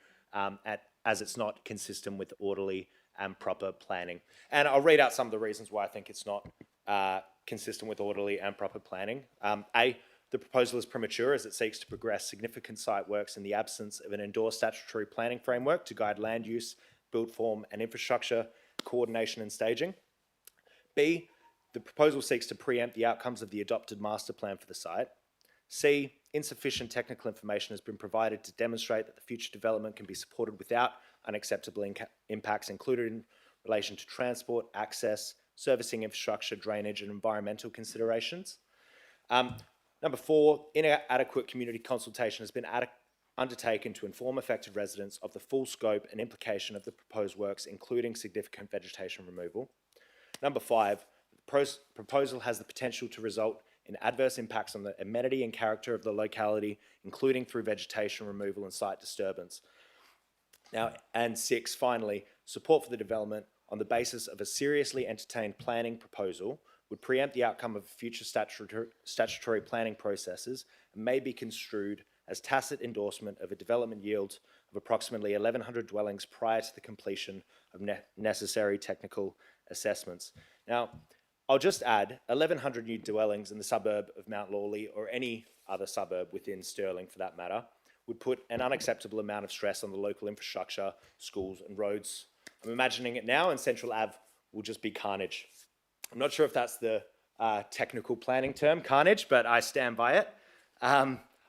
as it's not consistent with orderly and proper planning. And I'll read out some of the reasons why I think it's not consistent with orderly and proper planning. A, the proposal is premature as it seeks to progress significant site works in the absence of an endorsed statutory planning framework to guide land use, build form and infrastructure coordination and staging. B, the proposal seeks to preempt the outcomes of the adopted master plan for the site. C, insufficient technical information has been provided to demonstrate that the future development can be supported without unacceptable impacts, including in relation to transport, access, servicing infrastructure, drainage and environmental considerations. Number 4, inadequate community consultation has been undertaken to inform affected residents of the full scope and implication of the proposed works, including significant vegetation removal. Number 5, the proposal has the potential to result in adverse impacts on the amenity and character of the locality, including through vegetation removal and site disturbance. Now, and 6, finally, support for the development on the basis of a seriously entertained planning proposal would preempt the outcome of future statutory planning processes and may be construed as tacit endorsement of a development yield of approximately 1,100 dwellings prior to the completion of necessary technical assessments. Now, I'll just add 1,100 new dwellings in the suburb of Mount Lawley, or any other suburb within Stirling for that matter, would put an unacceptable amount of stress on the local infrastructure, schools and roads. I'm imagining it now, and Central Ave will just be carnage. I'm not sure if that's the technical planning term, carnage, but I stand by it.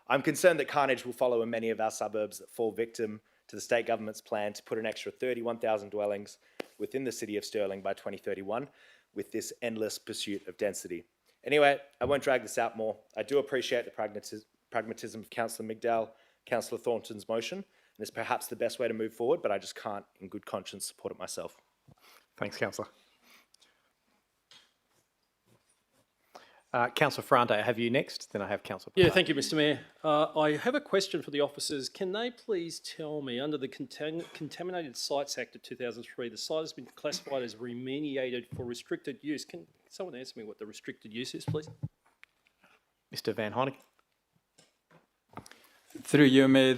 I'm concerned that carnage will follow in many of our suburbs that fall victim to the state government's plan to put an extra 31,000 dwellings within the city of Stirling by 2031 with this endless pursuit of density. Anyway, I won't drag this out more. I do appreciate the pragmatism of Councillor Migdal, Councillor Thornton's motion, and it's perhaps the best way to move forward, but I just can't, in good conscience, support it myself. Thanks, Councillor. Councillor Ferrante, I have you next, then I have Councillor Yeah, thank you, Mr Mayor. I have a question for the officers. Can they please tell me, under the Contaminated Sites Act of 2003, the site has been classified as remediated for restricted use. Can someone answer me what the restricted use is, please? Mr Van Heineken. Through you, Mayor,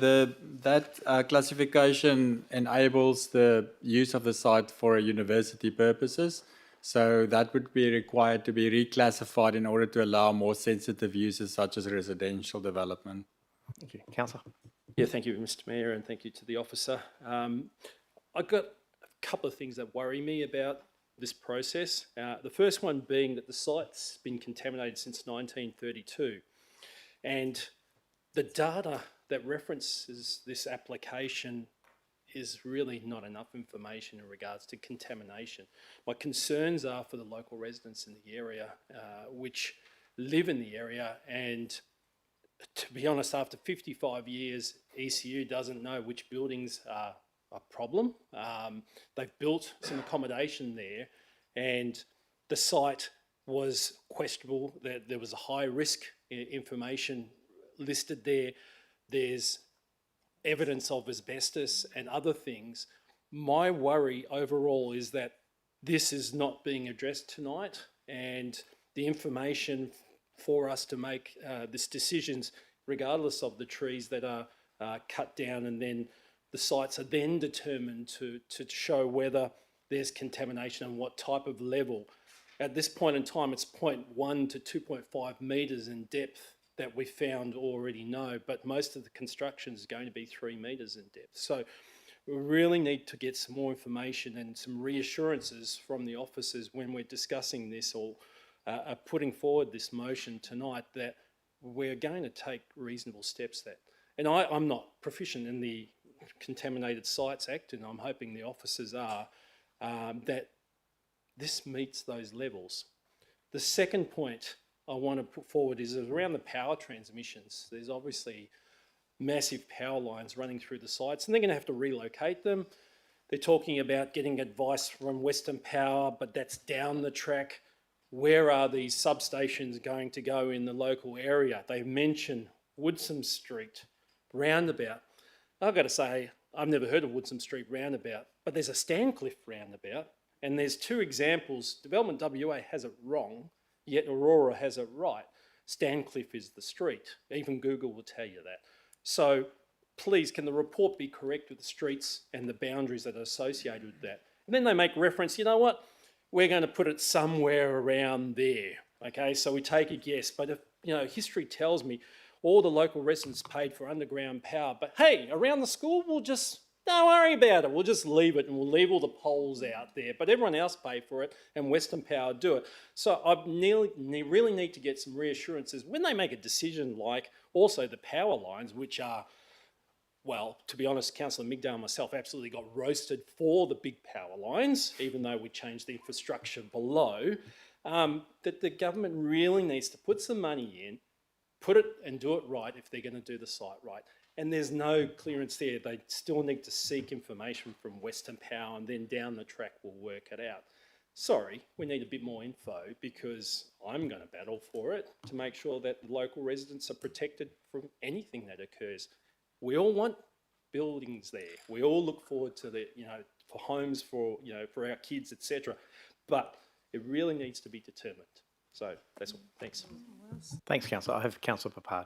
that classification enables the use of the site for university purposes. So that would be required to be reclassified in order to allow more sensitive uses such as residential development. Thank you. Councillor. Yeah, thank you, Mr Mayor, and thank you to the officer. I've got a couple of things that worry me about this process. The first one being that the site's been contaminated since 1932. And the data that references this application is really not enough information in regards to contamination. My concerns are for the local residents in the area, which live in the area, and to be honest, after 55 years, ECU doesn't know which buildings are a problem. They've built some accommodation there, and the site was questionable, that there was a high risk information listed there. There's evidence of asbestos and other things. My worry overall is that this is not being addressed tonight, and the information for us to make this decisions, regardless of the trees that are cut down, and then the sites are then determined to show whether there's contamination and what type of level. At this point in time, it's 0.1 to 2.5 metres in depth that we found already know, but most of the construction is going to be 3 metres in depth. So we really need to get some more information and some reassurances from the officers when we're discussing this or putting forward this motion tonight that we're going to take reasonable steps that. And I'm not proficient in the Contaminated Sites Act, and I'm hoping the officers are, that this meets those levels. The second point I want to put forward is around the power transmissions. There's obviously massive power lines running through the sites, and they're going to have to relocate them. They're talking about getting advice from Western Power, but that's down the track. Where are these substations going to go in the local area? They mention Woodsum Street roundabout. I've got to say, I've never heard of Woodsum Street roundabout, but there's a Stancliffe roundabout, and there's two examples. Development WA has it wrong, yet Aurora has it right. Stancliffe is the street. Even Google will tell you that. So please, can the report be correct with the streets and the boundaries that are associated with that? And then they make reference, you know what, we're going to put it somewhere around there. Okay, so we take a guess, but if, you know, history tells me all the local residents paid for underground power, but hey, around the school, we'll just, don't worry about it. We'll just leave it, and we'll leave all the poles out there. But everyone else pay for it, and Western Power do it. So I really need to get some reassurances when they make a decision, like also the power lines, which are, well, to be honest, Councillor Migdal and myself absolutely got roasted for the big power lines, even though we changed the infrastructure below, that the government really needs to put some money in, put it and do it right if they're going to do the site right. And there's no clearance there. They still need to seek information from Western Power, and then down the track we'll work it out. Sorry, we need a bit more info, because I'm going to battle for it to make sure that the local residents are protected from anything that occurs. We all want buildings there. We all look forward to the, you know, for homes for, you know, for our kids, etc. But it really needs to be determined. So that's all. Thanks. Thanks, Councillor. I have Councillor Papard.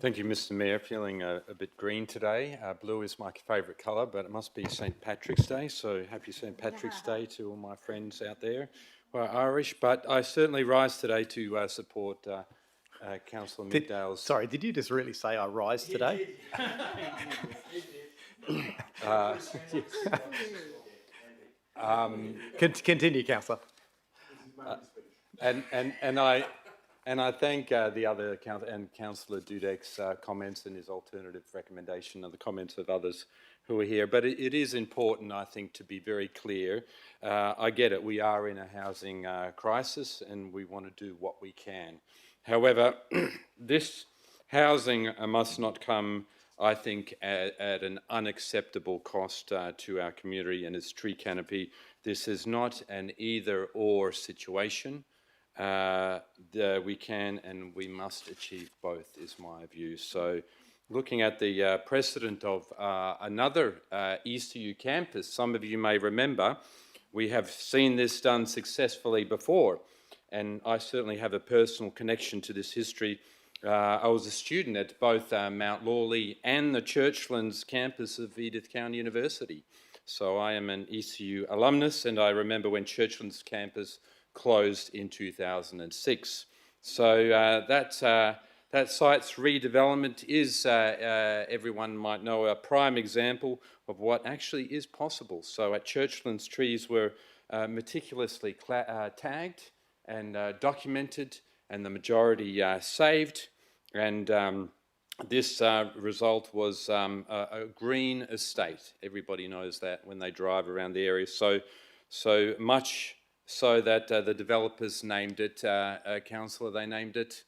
Thank you, Mr. Mayor. Feeling a bit green today. Blue is my favourite colour, but it must be St. Patrick's Day, so happy St. Patrick's Day to all my friends out there who are Irish. But I certainly rise today to support Councillor McDale's... Sorry, did you just really say I rise today? Continue, Councillor. And I thank the other Councillor Dudek's comments and his alternative recommendation and the comments of others who are here. But it is important, I think, to be very clear. I get it, we are in a housing crisis and we want to do what we can. However, this housing must not come, I think, at an unacceptable cost to our community and its tree canopy. This is not an either-or situation. We can and we must achieve both, is my view. So looking at the precedent of another ECU campus, some of you may remember, we have seen this done successfully before, and I certainly have a personal connection to this history. I was a student at both Mount Lawley and the Churchlands campus of Edith County University. So I am an ECU alumnus, and I remember when Churchlands campus closed in 2006. So that site's redevelopment is, everyone might know, a prime example of what actually is possible. So at Churchlands, trees were meticulously tagged and documented, and the majority saved. And this result was a green estate. Everybody knows that when they drive around the area. So much so that the developers named it, Councillor, they named it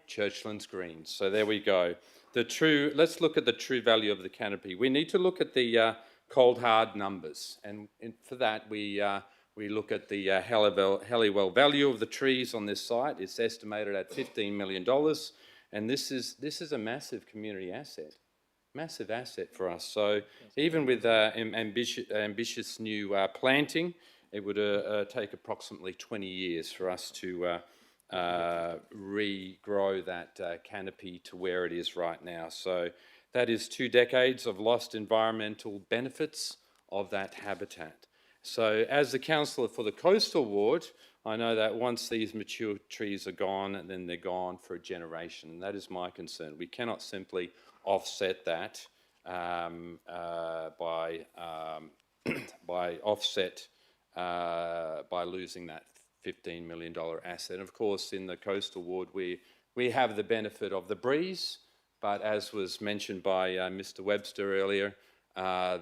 Churchlands Green. So there we go. Let's look at the true value of the canopy. We need to look at the cold hard numbers, and for that we look at the Halliwell value of the trees on this site. It's estimated at $15 million, and this is a massive community asset. Massive asset for us. So even with ambitious new planting, it would take approximately 20 years for us to regrow that canopy to where it is right now. So that is 2 decades of lost environmental benefits of that habitat. So as the councillor for the coastal ward, I know that once these mature trees are gone, then they're gone for a generation, and that is my concern. We cannot simply offset that by losing that $15 million asset. Of course, in the coastal ward, we have the benefit of the breeze, but as was mentioned by Mr. Webster earlier,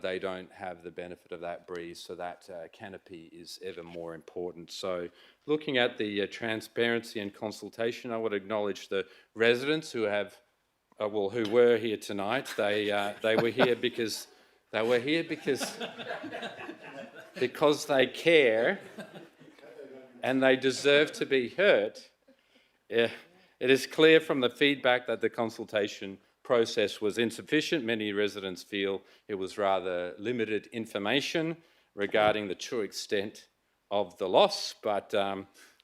they don't have the benefit of that breeze, so that canopy is ever more important. So looking at the transparency and consultation, I would acknowledge the residents who have, who were here tonight. They were here because because they care and they deserve to be heard. It is clear from the feedback that the consultation process was insufficient. Many residents feel it was rather limited information regarding the true extent of the loss, but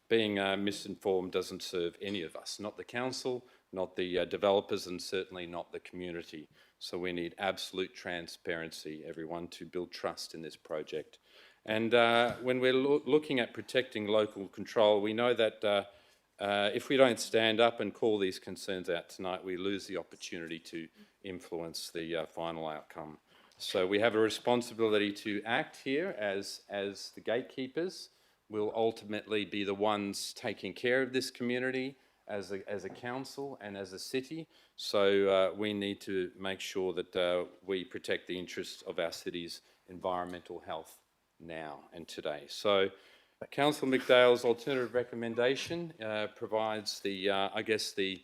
being misinformed doesn't serve any of us, not the council, not the developers, and certainly not the community. So we need absolute transparency, everyone, to build trust in this project. And when we're looking at protecting local control, we know that if we don't stand up and call these concerns out tonight, we lose the opportunity to influence the final outcome. So we have a responsibility to act here as the gatekeepers. We'll ultimately be the ones taking care of this community as a council and as a city. So we need to make sure that we protect the interests of our city's environmental health now and today. So Councillor McDale's alternative recommendation provides the, I guess, the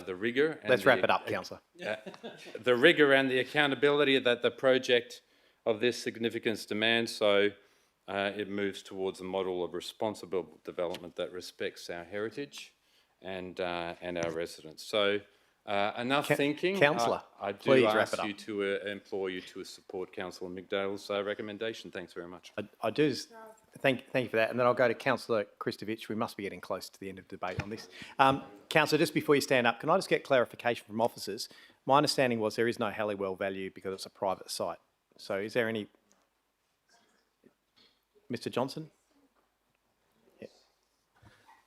rigour. Let's wrap it up, Councillor. The rigour and the accountability that the project of this significance demands. So it moves towards a model of responsible development that respects our heritage and our residents. So enough thinking. Councillor, I do please ask wrap it up. you to implore you to support Councillor McDale's recommendation. Thanks very much. I do. Thank you for that. And then I'll go to Councillor Kristovich. We must be getting close to the end of debate on this. Councillor, just before you stand up, can I just get clarification from officers? My understanding was there is no Halliwell value because it's a private site. So is there any... Mr Johnson?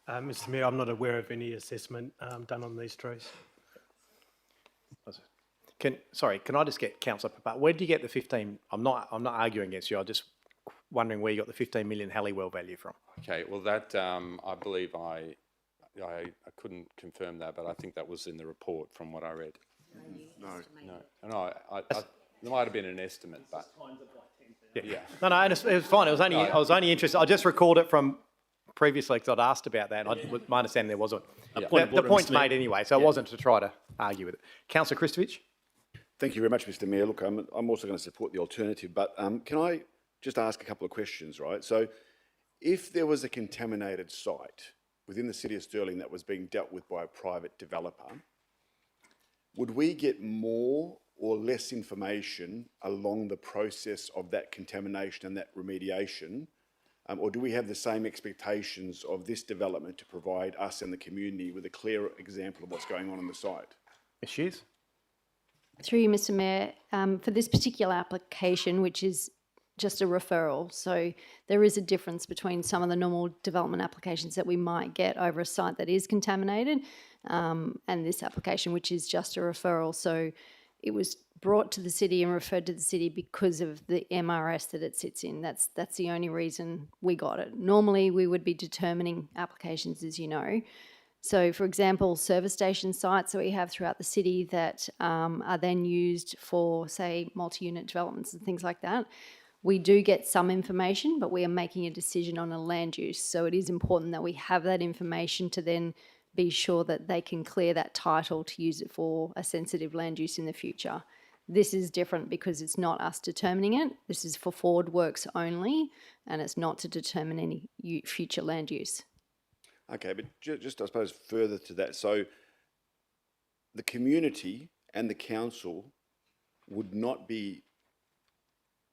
Mr Mayor, I'm not aware of any assessment done on these trees. Can I just get Councillor Papa, where did you get the 15? I'm not arguing against you. I'm just wondering where you got the 15 million Halliwell value from. Okay, well that I believe I couldn't confirm that, but I think that was in the report from what I read. No, there might have been an estimate, but yeah. No, and it was fine. It was only I was only interested. I just recalled it from previously because I'd asked about that. And my understanding there wasn't. The point's made anyway, so it wasn't to try to argue with it. Councillor Kristovich. Thank you very much, Mr Mayor. Look, I'm also going to support the alternative, but can I just ask a couple of questions, right? So if there was a contaminated site within the City of Stirling that was being dealt with by a private developer, would we get more or less information along the process of that contamination and that remediation? Or do we have the same expectations of this development to provide us and the community with a clear example of what's going on the site? Ms Hughes? Through you, Mr Mayor, for this particular application, which is just a referral, so there is a difference between some of the normal development applications that we might get over a site that is contaminated and this application, which is just a referral. So it was brought to the city and referred to the city because of the MRS that it sits in. That's the only reason we got it. Normally, we would be determining applications, as you know. So, for example, service station sites that we have throughout the city that are then used for, say, multi-unit developments and things like that. We do get some information, but we are making a decision on a land use. So it is important that we have that information to then be sure that they can clear that title to use it for a sensitive land use in the future. This is different because it's not us determining it. This is for forward works only, and it's not to determine any future land use. Okay, but just I suppose further to that, so the community and the council would not be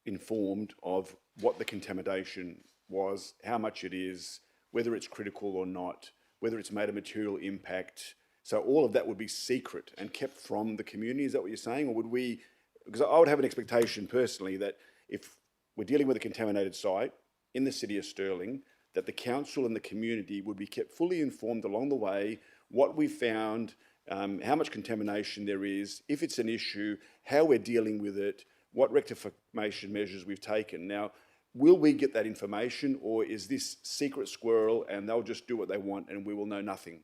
informed of what the contamination was, how much it is, whether it's critical or not, whether it's made a material impact. So all of that would be secret and kept from the community. Is that what you're saying? Or would we, because I would have an expectation personally that if we're dealing with a contaminated site in the City of Stirling, that the council and the community would be kept fully informed along the way, what we found, how much contamination there is, if it's an issue, how we're dealing with it, what rectification measures we've taken. Now, will we get that information, or is this secret squirrel and they'll just do what they want and we will know nothing?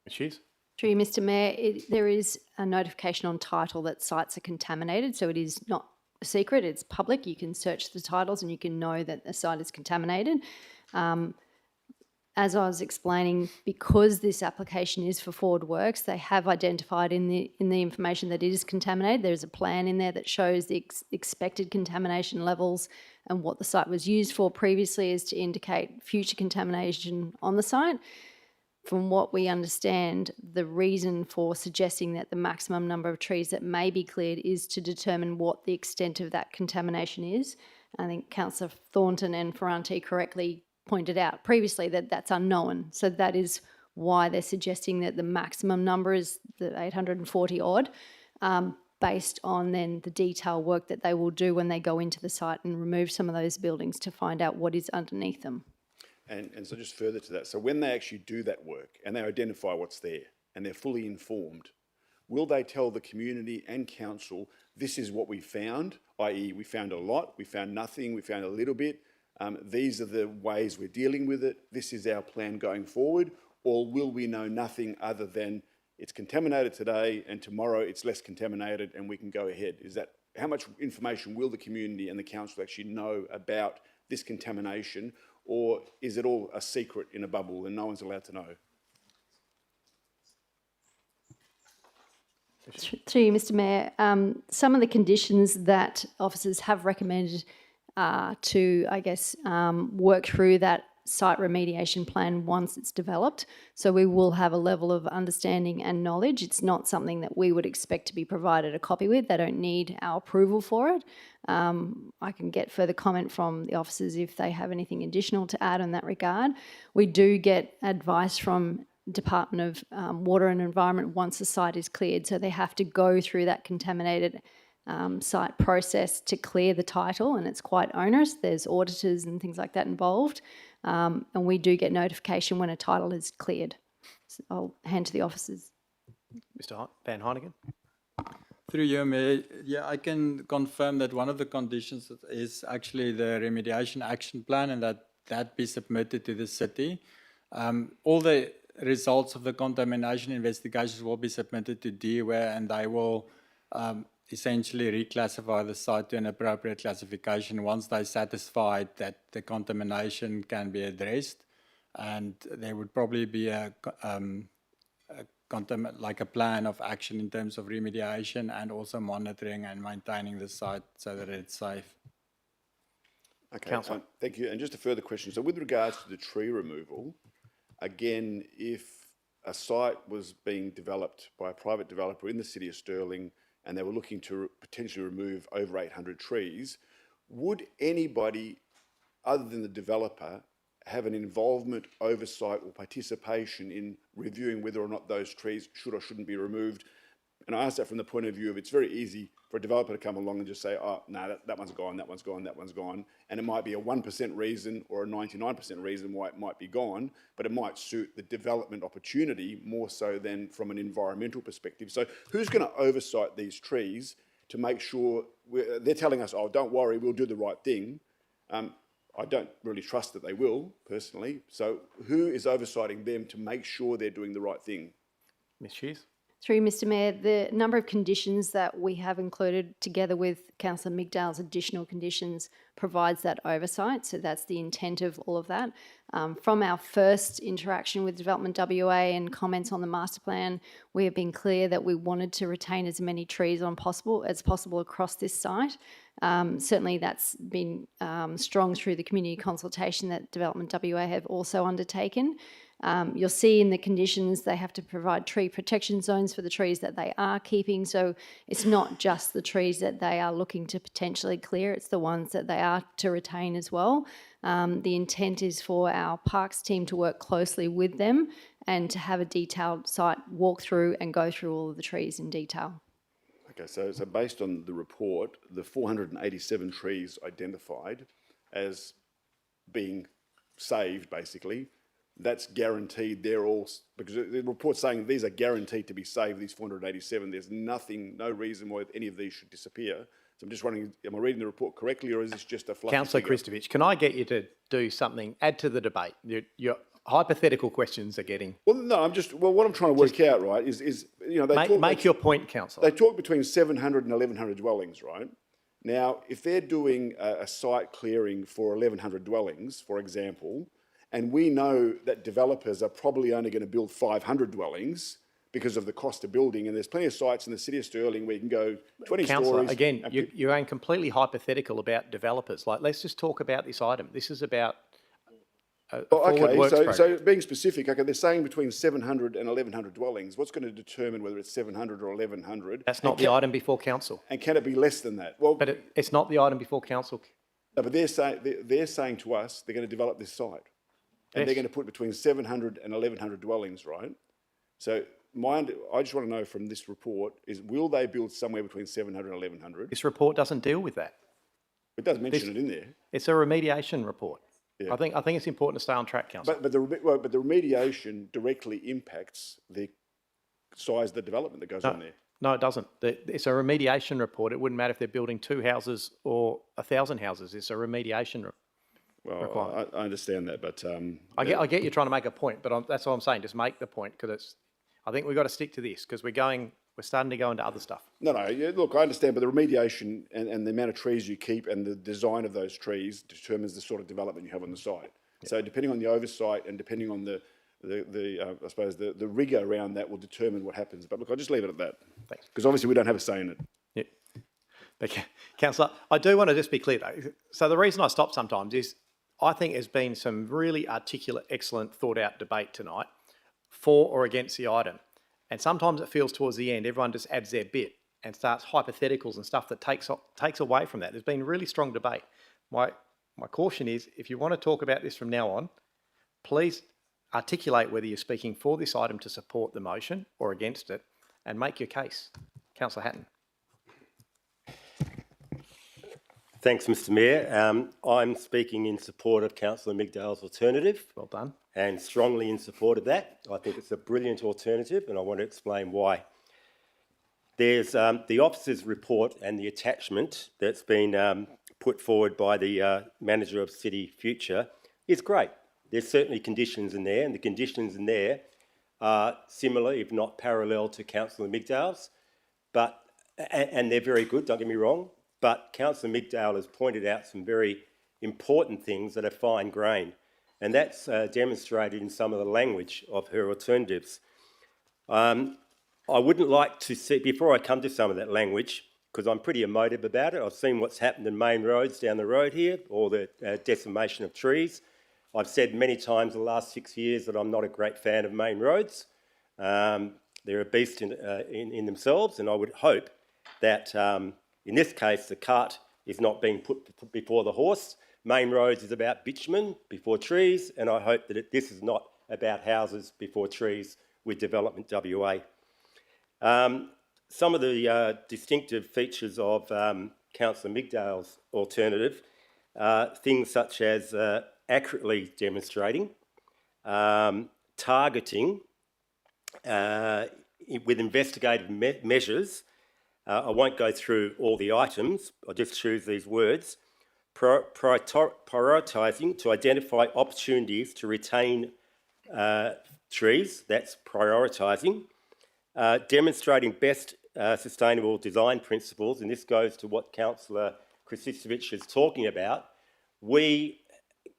Ms Hughes? Through you, Mr Mayor, there is a notification on title that sites are contaminated, so it is not a secret, it's public. You can search the titles and you can know that the site is contaminated. As I was explaining, because this application is for forward works, they have identified in the information that it is contaminated. There's a plan in there that shows the expected contamination levels and what the site was used for previously is to indicate future contamination on the site. From what we understand, the reason for suggesting that the maximum number of trees that may be cleared is to determine what the extent of that contamination is. I think Councillor Thornton and Ferranti correctly pointed out previously that that's unknown. So that is why they're suggesting that the maximum number is the 840 odd, based on then the detail work that they will do when they go into the site and remove some of those buildings to find out what is underneath them. And so just further to that, so when they actually do that work and they identify what's there and they're fully informed, will they tell the community and council, this is what we found, i.e. we found a lot, we found nothing, we found a little bit, these are the ways we're dealing with it, this is our plan going forward, or will we know nothing other than it's contaminated today and tomorrow it's less contaminated and we can go ahead? Is that, how much information will the community and the council actually know about this contamination, or is it all a secret in a bubble and no one's allowed to know? Through you, Mr Mayor, some of the conditions that officers have recommended to, I guess, work through that site remediation plan once it's developed. So we will have a level of understanding and knowledge. It's not something that we would expect to be provided a copy with. They don't need our approval for it. I can get further comment from the officers if they have anything additional to add in that regard. We do get advice from Department of Water and Environment once the site is cleared. So they have to go through that contaminated site process to clear the title, and it's quite onerous. There's auditors and things like that involved, and we do get notification when a title is cleared. So I'll hand to the officers. Mr. Van Heinigen. Through you, Mayor, yeah, I can confirm that one of the conditions is actually the remediation action plan, and that be submitted to the city. All the results of the contamination investigations will be submitted to DWARE, and they will essentially reclassify the site to an appropriate classification once they're satisfied that the contamination can be addressed. And there would probably be like a plan of action in terms of remediation and also monitoring and maintaining the site so that it's safe. Okay, thank you. And just a further question. So with regards to the tree removal, again, if a site was being developed by a private developer in the City of Stirling and they were looking to potentially remove over 800 trees, would anybody other than the developer have an involvement, oversight or participation in reviewing whether or not those trees should or shouldn't be removed? And I ask that from the point of view of it's very easy for a developer to come along and just say, oh, no, that one's gone, that one's gone, that one's gone. And it might be a 1% reason or a 99% reason why it might be gone, but it might suit the development opportunity more so than from an environmental perspective. So who's going to oversight these trees to make sure they're telling us, oh, don't worry, we'll do the right thing. I don't really trust that they will, personally. So who is oversighting them to make sure they're doing the right thing? Ms. Hughes. Through Mr Mayor, the number of conditions that we have included together with Councillor Migdale's additional conditions provides that oversight. So that's the intent of all of that. From our first interaction with Development WA and comments on the master plan, we have been clear that we wanted to retain as many trees as possible across this site. Certainly that's been strong through the community consultation that Development WA have also undertaken. You'll see in the conditions they have to provide tree protection zones for the trees that they are keeping. So it's not just the trees that they are looking to potentially clear, it's the ones that they are to retain as well. The intent is for our parks team to work closely with them and to have a detailed site walkthrough and go through all of the trees in detail. Okay, so based on the report, the 487 trees identified as being saved, basically, that's guaranteed. They're all, because the report's saying these are guaranteed to be saved, these 487. There's no reason why any of these should disappear. So I'm just wondering, am I reading the report correctly, or is this just a fluffy Councillor figure? Kristovich, can I get you to do something, add to the debate? Your hypothetical questions are getting... Well, no, what I'm trying to work out, right, is you know... Make your point, Councillor. They talk between 700 and 1,100 dwellings, right? Now, if they're doing a site clearing for 1,100 dwellings, for example, and we know that developers are probably only going to build 500 dwellings because of the cost of building, and there's plenty of sites in the City of Stirling where you can go 20 Councillor, stories... again, you're going completely hypothetical about developers. Like, let's just talk about this item. This is about so being specific, okay, they're saying between 700 and 1,100 dwellings. What's going to determine whether it's 700 or 1,100? That's not the item before council. And can it be less than that? Well, but it's not the item before council. No, but they're saying to us they're going to develop this site, and they're going to put between 700 and 1,100 dwellings, right? So I just want to know from this report is, will they build somewhere between 700 and 1,100? This report doesn't deal with that. It does mention it in there. It's a remediation report. Yeah. I think it's important to stay on track, Councillor. But the remediation directly impacts the size of the development that goes on there. No, it doesn't. It's a remediation report. It wouldn't matter if they're building 2 houses or 1,000 houses. It's a remediation requirement. I understand that, but I get you trying to make a point, but that's all I'm saying. Just make the point, because I think we've got to stick to this, because we're starting to go into other stuff. No, yeah, look, I understand, but the remediation and the amount of trees you keep and the design of those trees determines the sort of development you have on the site. Yeah. So depending on the oversight and depending on I suppose the rigour around that will determine what happens. But look, I'll just leave it at that. Thanks. Because obviously we don't have a say in it. Yeah. But Councillor, I do want to just be clear though. So the reason I stop sometimes is I think there's been some really articulate, excellent, thought-out debate tonight for or against the item. And sometimes it feels towards the end, everyone just adds their bit and starts hypotheticals and stuff that takes away from that. There's been really strong debate. My caution is, if you want to talk about this from now on, please articulate whether you're speaking for this item to support the motion or against it, and make your case. Councillor Hatton. Thanks, Mr Mayor. I'm speaking in support of Councillor Migdale's alternative. Well done. And strongly in support of that. I think it's a brilliant alternative, and I want to explain why. There's the officer's report and the attachment that's been put forward by the manager of City Future is great. There's certainly conditions in there, and the conditions in there are similar, if not parallel, to Councillor Migdale's, and they're very good, don't get me wrong, but Councillor Migdale has pointed out some very important things that are fine-grained, and that's demonstrated in some of the language of her alternatives. I wouldn't like to see, before I come to some of that language, because I'm pretty emotive about it, I've seen what's happened in main roads down the road here, or the decimation of trees. I've said many times in the last 6 years that I'm not a great fan of main roads. They're a beast in themselves, and I would hope that in this case the cart is not being put before the horse. Main roads is about bitumen before trees, and I hope that this is not about houses before trees with Development WA. Some of the distinctive features of Councillor Migdale's alternative, things such as accurately demonstrating, targeting with investigative measures. I won't go through all the items, I'll just choose these words. Prioritising to identify opportunities to retain trees, that's prioritising. Demonstrating best sustainable design principles, and this goes to what Councillor Krasicevic is talking about. We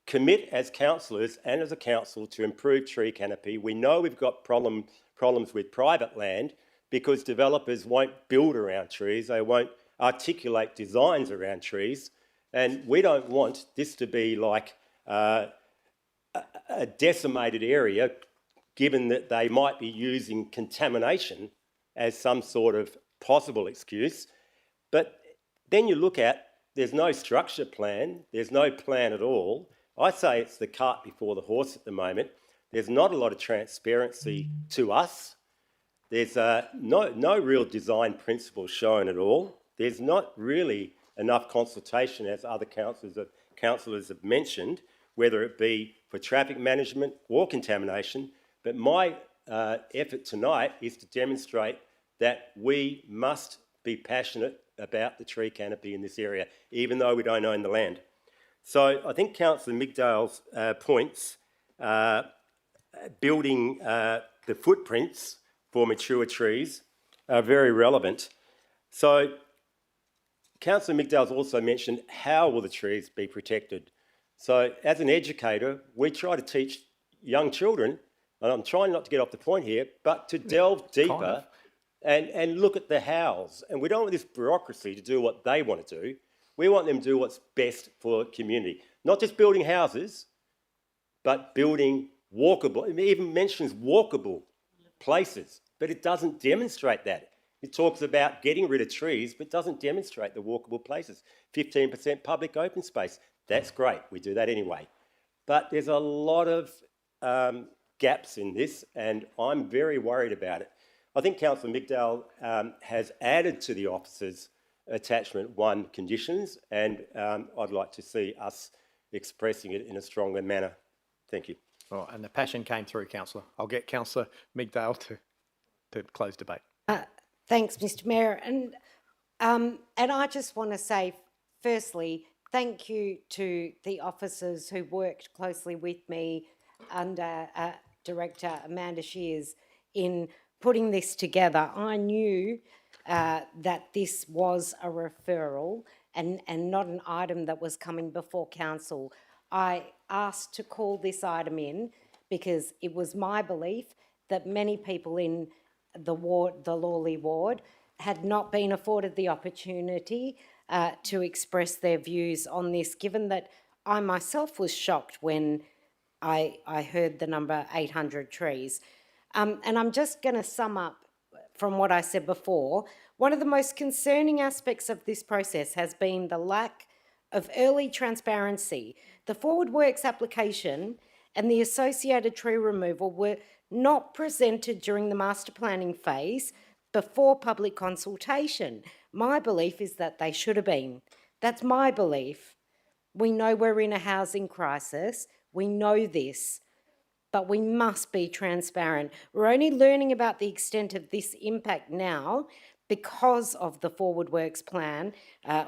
commit as councillors and as a council to improve tree canopy. We know we've got problems with private land because developers won't build around trees, they won't articulate designs around trees, and we don't want this to be like a decimated area, given that they might be using contamination as some sort of possible excuse. But then you look at, there's no structure plan, there's no plan at all. I say it's the cart before the horse at the moment. There's not a lot of transparency to us. There's no real design principles shown at all. There's not really enough consultation, as other councillors have mentioned, whether it be for traffic management or contamination. But my effort tonight is to demonstrate that we must be passionate about the tree canopy in this area, even though we don't own the land. So I think Councillor Migdale's points, building the footprints for mature trees, are very relevant. So Councillor Migdale's also mentioned, how will the trees be protected? So as an educator, we try to teach young children, and I'm trying not to get off the point here, but to delve deeper and look at the hows. And we don't want this bureaucracy to do what they want to do. We want them to do what's best for the community. Not just building houses, but building walkable, it even mentions walkable places, but it doesn't demonstrate that. It talks about getting rid of trees, but doesn't demonstrate the walkable places. 15% public open space, that's great, we do that anyway. But there's a lot of gaps in this, and I'm very worried about it. I think Councillor Migdale has added to the officer's attachment 1 conditions, and I'd like to see us expressing it in a stronger manner. Thank you. All right, and the passion came through, Councillor. I'll get Councillor Migdale to close debate. Thanks, Mr Mayor. And I just want to say, firstly, thank you to the officers who worked closely with me under Director Amanda Shears in putting this together. I knew that this was a referral and not an item that was coming before council. I asked to call this item in because it was my belief that many people in the ward, the Lawley ward, had not been afforded the opportunity to express their views on this, given that I myself was shocked when I heard the number 800 trees. And I'm just going to sum up from what I said before. One of the most concerning aspects of this process has been the lack of early transparency. The Forward Works application and the associated tree removal were not presented during the master planning phase before public consultation. My belief is that they should have been. That's my belief. We know we're in a housing crisis. We know this, but we must be transparent. We're only learning about the extent of this impact now because of the Forward Works plan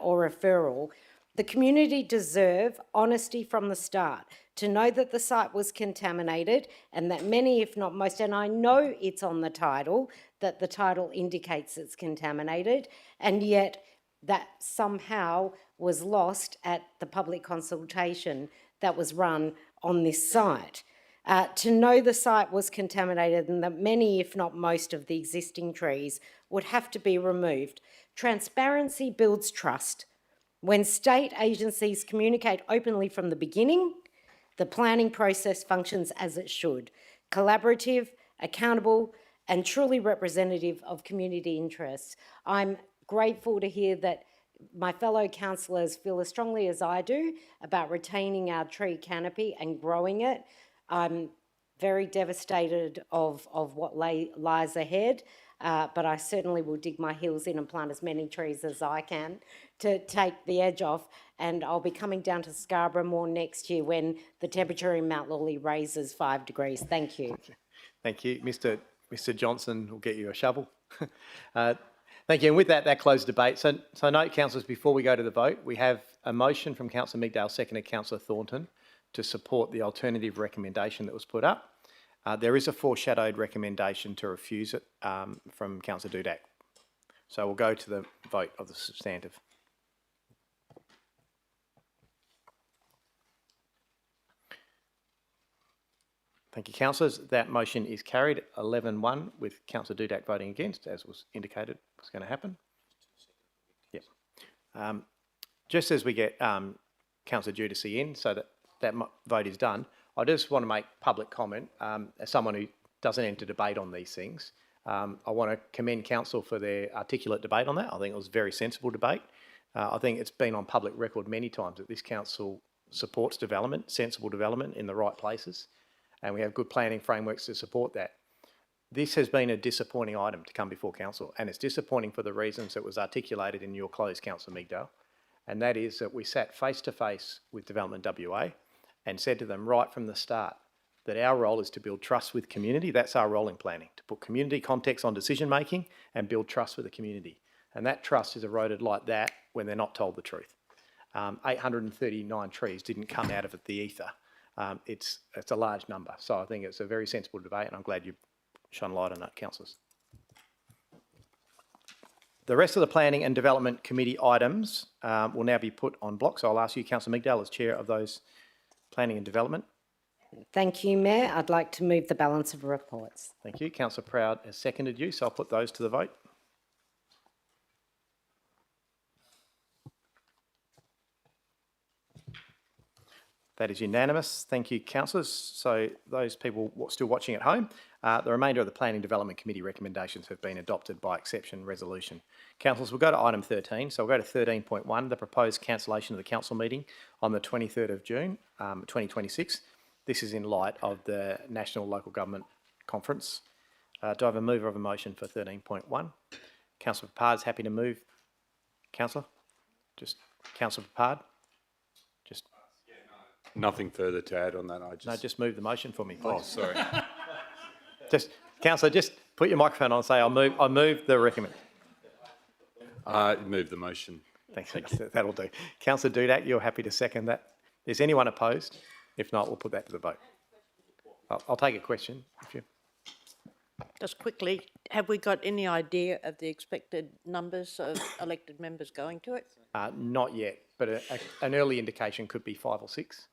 or referral. The community deserve honesty from the start, to know that the site was contaminated and that many, if not most, and I know it's on the title, that the title indicates it's contaminated, and yet that somehow was lost at the public consultation that was run on this site. To know the site was contaminated and that many, if not most, of the existing trees would have to be removed. Transparency builds trust. When state agencies communicate openly from the beginning, the planning process functions as it should. Collaborative, accountable, and truly representative of community interests. I'm grateful to hear that my fellow councillors feel as strongly as I do about retaining our tree canopy and growing it. I'm very devastated of what lies ahead, but I certainly will dig my heels in and plant as many trees as I can to take the edge off, and I'll be coming down to Scarborough more next year when the temperature in Mount Lawley raises 5 degrees. Thank you. Thank you. Mr Johnson will get you a shovel. Thank you. And with that, that closed debate. So note, councillors, before we go to the vote, we have a motion from Councillor Migdale, seconded Councillor Thornton, to support the alternative recommendation that was put up. There is a foreshadowed recommendation to refuse it from Councillor Dudek. So we'll go to the vote of the substantive. Thank you, councillors. That motion is carried 11-1 with Councillor Dudek voting against, as was indicated was going to happen. Yep. Just as we get Councillor Giudice in, so that vote is done, I just want to make public comment as someone who doesn't enter debate on these things. I want to commend council for their articulate debate on that. I think it was a very sensible debate. I think it's been on public record many times that this council supports development, sensible development in the right places, and we have good planning frameworks to support that. This has been a disappointing item to come before council, and it's disappointing for the reasons that was articulated in your close, Councillor Migdale, and that is that we sat face to face with Development WA and said to them right from the start that our role is to build trust with community. That's our role in planning, to put community context on decision making and build trust with the community. And that trust is eroded like that when they're not told the truth. 839 trees didn't come out of the ether. It's a large number. So I think it's a very sensible debate, and I'm glad you shone light on that, councillors. The rest of the Planning and Development Committee items will now be put on block. So I'll ask you, Councillor Migdale, as Chair of those Planning and Development. Thank you, Mayor. I'd like to move the balance of reports. Thank you. Councillor Proud has seconded you, so I'll put those to the vote. That is unanimous. Thank you, councillors. So those people still watching at home, the remainder of the Planning Development Committee recommendations have been adopted by exception resolution. Councillors, we'll go to item 13. So we'll go to 13.1, the proposed cancellation of the council meeting on the 23rd of June, 2026. This is in light of the National Local Government Conference. Do I have a mover of a motion for 13.1? Councillor Papard is happy to move. Councillor? Just Councillor Papard? Just... Nothing further to add on that. Just move the motion for me, please. Oh, sorry. Councillor, just put your microphone on and say, I move the recommend. Move the motion. Thanks, that'll do. Councillor Dudek, you're happy to second that? Is anyone opposed? If not, we'll put that to the vote. I'll take a question. If you... Just quickly, have we got any idea of the expected numbers of elected members going to it? Not yet, but an early indication could be 5 or 6.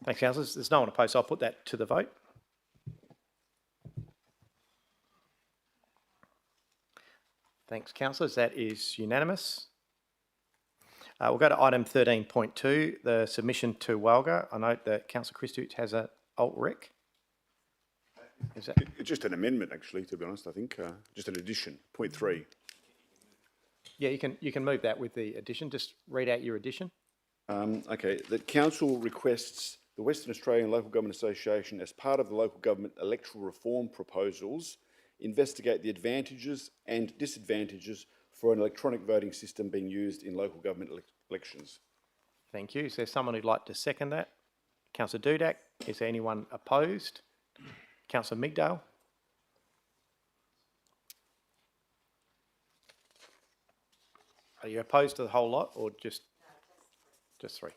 Thanks, councillors. There's no one opposed, so I'll put that to the vote. Thanks, councillors. That is unanimous. We'll go to item 13.2, the submission to Walga. I note that Councillor Christovich has an alt rec. Is that? It's just an amendment, actually, to be honest, I think, just an addition, point 3. Yeah, you can move that with the addition. Just read out your addition. Okay, the council requests the Western Australian Local Government Association, as part of the local government electoral reform proposals, investigate the advantages and disadvantages for an electronic voting system being used in local government elections. Thank you. Is there someone who'd like to second that? Councillor Dudak. Is there anyone opposed? Councillor Migdale. Are you opposed to the whole lot or just 3?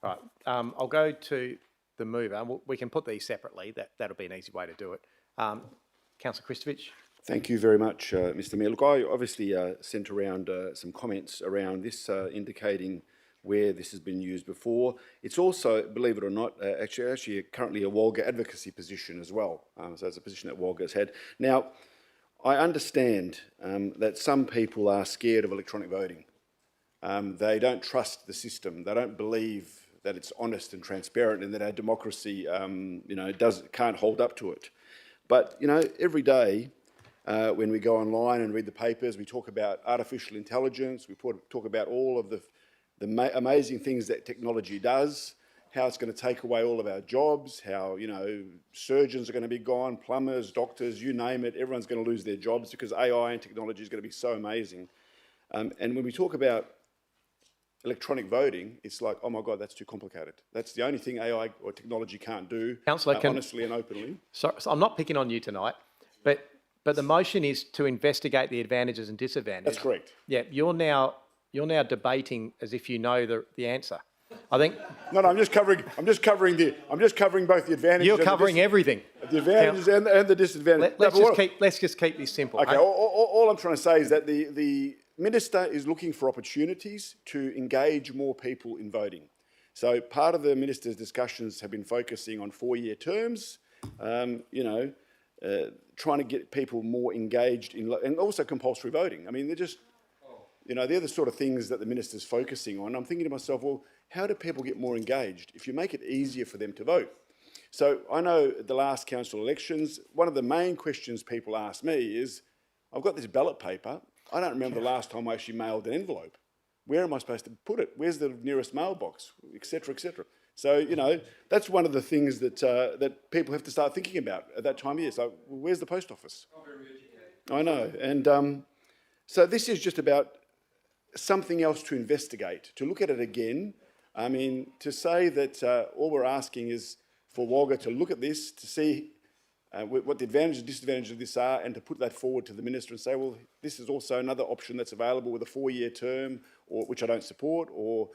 All right. I'll go to the mover. We can put these separately. That'll be an easy way to do it. Councillor Christovich. Thank you very much, Mr. Mayor. Look, I obviously sent around some comments around this, indicating where this has been used before. It's also, believe it or not, actually currently a Walga advocacy position as well. So it's a position that Walga has had. Now, I understand that some people are scared of electronic voting. They don't trust the system. They don't believe that it's honest and transparent and that our democracy, can't hold up to it. But, every day when we go online and read the papers, we talk about artificial intelligence, we talk about all of the amazing things that technology does, how it's going to take away all of our jobs, how, surgeons are going to be gone, plumbers, doctors, you name it, everyone's going to lose their jobs because AI and technology is going to be so amazing. And when we talk about electronic voting, it's like, oh my God, that's too complicated. That's the only thing AI or technology can't do, Councillor, honestly and openly. So I'm not picking on you tonight, but the motion is to investigate the advantages and disadvantages. That's correct. Yeah, you're now debating as if you know the answer. I think. No, I'm just covering both the advantages. You're covering everything. The advantages and the disadvantages. Let's just keep this simple. Okay. All I'm trying to say is that the minister is looking for opportunities to engage more people in voting. So part of the minister's discussions have been focusing on 4-year terms. Trying to get people more engaged in, and also compulsory voting. I mean, they're just, they're the sort of things that the minister's focusing on. I'm thinking to myself, well, how do people get more engaged if you make it easier for them to vote? So I know at the last council elections, one of the main questions people ask me is, I've got this ballot paper. I don't remember the last time I actually mailed an envelope. Where am I supposed to put it? Where's the nearest mailbox, et cetera, et cetera. So, that's one of the things that that people have to start thinking about at that time of year. So, where's the post office? I know. And so this is just about something else to investigate, to look at it again. I mean, to say that all we're asking is for Walga to look at this, to see what the advantages and disadvantages of this are, and to put that forward to the minister and say, well, this is also another option that's available with a 4-year term, or which I don't support, or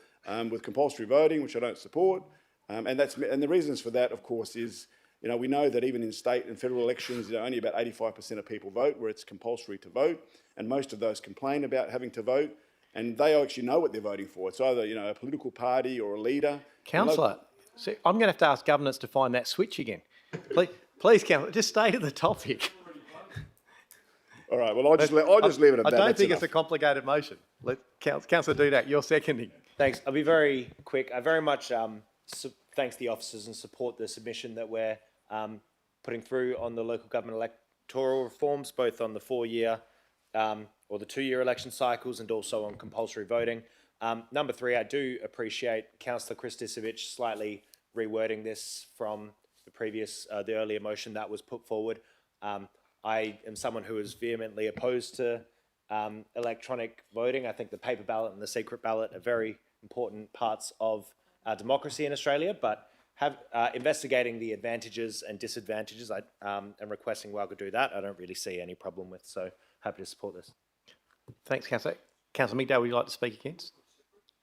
with compulsory voting, which I don't support. And the reasons for that, of course, is, we know that even in state and federal elections, only about 85% of people vote where it's compulsory to vote, and most of those complain about having to vote, and they actually know what they're voting for. It's either, a political party or a leader. Councillor, see, I'm going to have to ask governance to find that switch again. Please, Councillor, just stay to the topic. All right, well, I'll just leave it at that. I don't think it's a complicated motion. Councillor Dudak, you're seconding. Thanks. I'll be very quick. I very much thanks the officers and support the submission that we're putting through on the local government electoral reforms, both on the 4-year or the 2-year election cycles and also on compulsory voting. Number 3, I do appreciate Councillor Christovich slightly rewording this from the previous, the earlier motion that was put forward. I am someone who is vehemently opposed to electronic voting. I think the paper ballot and the secret ballot are very important parts of our democracy in Australia, but investigating the advantages and disadvantages and requesting Walga do that, I don't really see any problem with, so happy to support this. Thanks, Councillor. Councillor Migdale, would you like to speak against?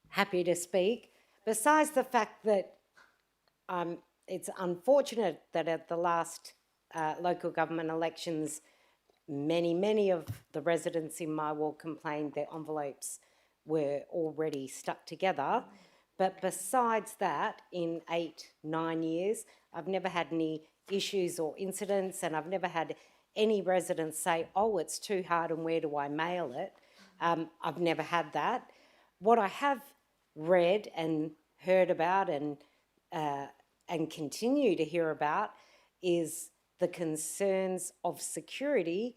Happy to speak. Besides the fact that it's unfortunate that at the last local government elections, many of the residents in my ward complained their envelopes were already stuck together. But besides that, in 8-9 years, I've never had any issues or incidents, and I've never had any residents say, oh, it's too hard and where do I mail it? I've never had that. What I have read and heard about and continue to hear about is the concerns of security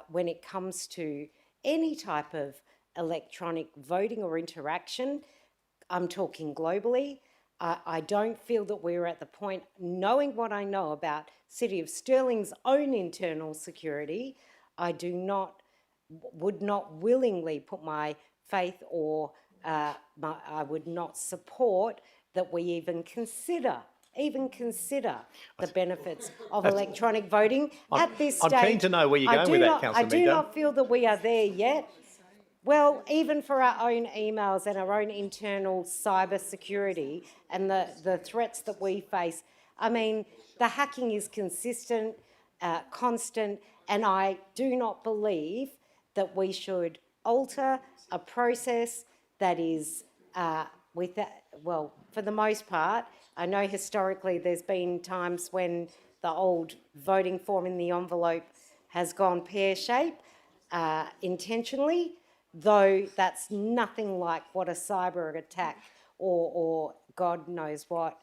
when it comes to any type of electronic voting or interaction. I'm talking globally. I don't feel that we're at the point, knowing what I know about City of Stirling's own internal security, would not willingly put my faith or I would not support that we even consider the benefits of electronic voting at this stage. I'm keen to know where you're going with that, Councillor I do not feel that we are there yet. Well, even for our own emails and our own internal cyber security and the threats that we face, I mean, the hacking is consistent, constant, and I do not believe that we should alter a process that is for the most part, I know historically there's been times when the old voting form in the envelope has gone pear-shaped intentionally, though that's nothing like what a cyber attack or God knows what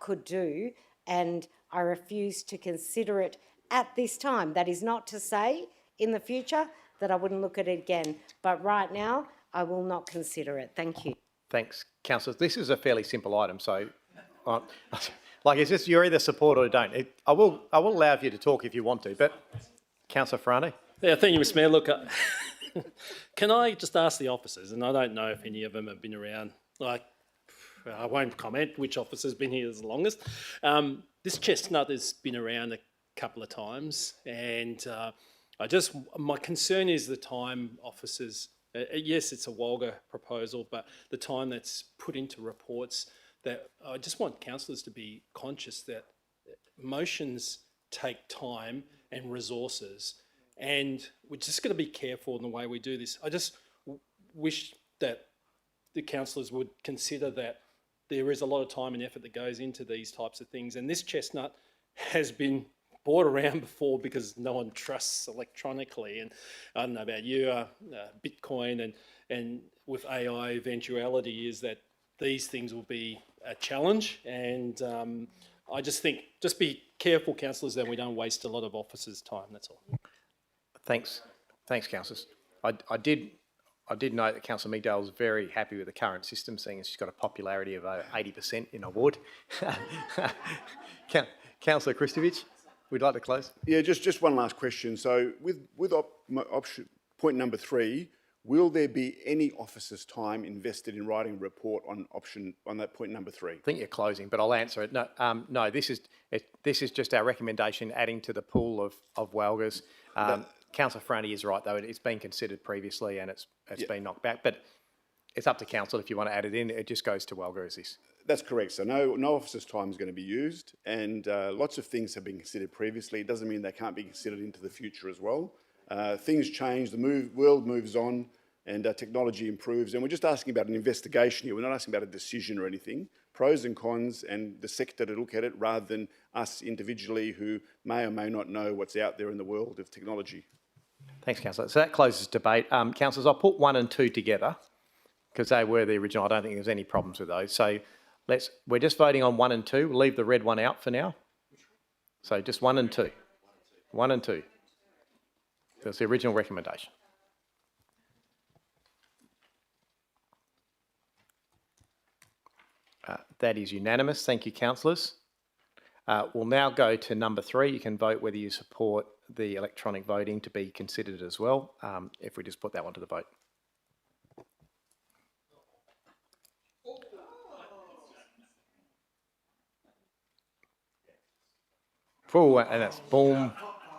could do, and I refuse to consider it at this time. That is not to say in the future that I wouldn't look at it again, but right now I will not consider it. Thank you. Thanks, councillors. This is a fairly simple item, so like it's just you're either support or don't. I will allow you to talk if you want to, but Councillor Ferrandi. Yeah, thank you, Mr Mayor. Look, can I just ask the officers, and I don't know if any of them have been around, like, I won't comment which officer's been here the longest. This chestnut has been around a couple of times, and my concern is the time officers, yes, it's a Walga proposal, but the time that's put into reports, that I just want councillors to be conscious that motions take time and resources, and we're just going to be careful in the way we do this. I just wish that the councillors would consider that there is a lot of time and effort that goes into these types of things, and this chestnut has been brought around before because no one trusts electronically, and I don't know about you, Bitcoin and with AI eventuality is that these things will be a challenge, and I just think, just be careful, councillors, that we don't waste a lot of officers' time, that's all. Thanks, councillors. I did note that Councillor Meadale was very happy with the current system, seeing as she's got a popularity of 80% in a ward. Councillor Kristovich, we'd like to close. Yeah, just one last question. So with point number 3, will there be any officer's time invested in writing a report on that point number 3? I think you're closing, but I'll answer it. No, this is just our recommendation, adding to the pool of Walgas. Councillor Ferrandi is right, though. It's been considered previously and it's been knocked back. But it's up to council if you want to add it in. It just goes to Walga as this. That's correct. So no officer's time is going to be used, and lots of things have been considered previously. It doesn't mean they can't be considered into the future as well. Things change, the world moves on, and technology improves. And we're just asking about an investigation here. We're not asking about a decision or anything. Pros and cons, and the sector to look at it, rather than us individually who may or may not know what's out there in the world of technology. Thanks, councillor. So that closes debate. Councillors, I'll put 1 and 2 together because they were the original. I don't think there's any problems with those. So we're just voting on 1 and 2. We'll leave the red one out for now. So just 1 and 2. 1 and 2. That's the original recommendation. That is unanimous. Thank you, councillors. We'll now go to number 3. You can vote whether you support the electronic voting to be considered as well, if we just put that one to the vote. Oh, and that's boom,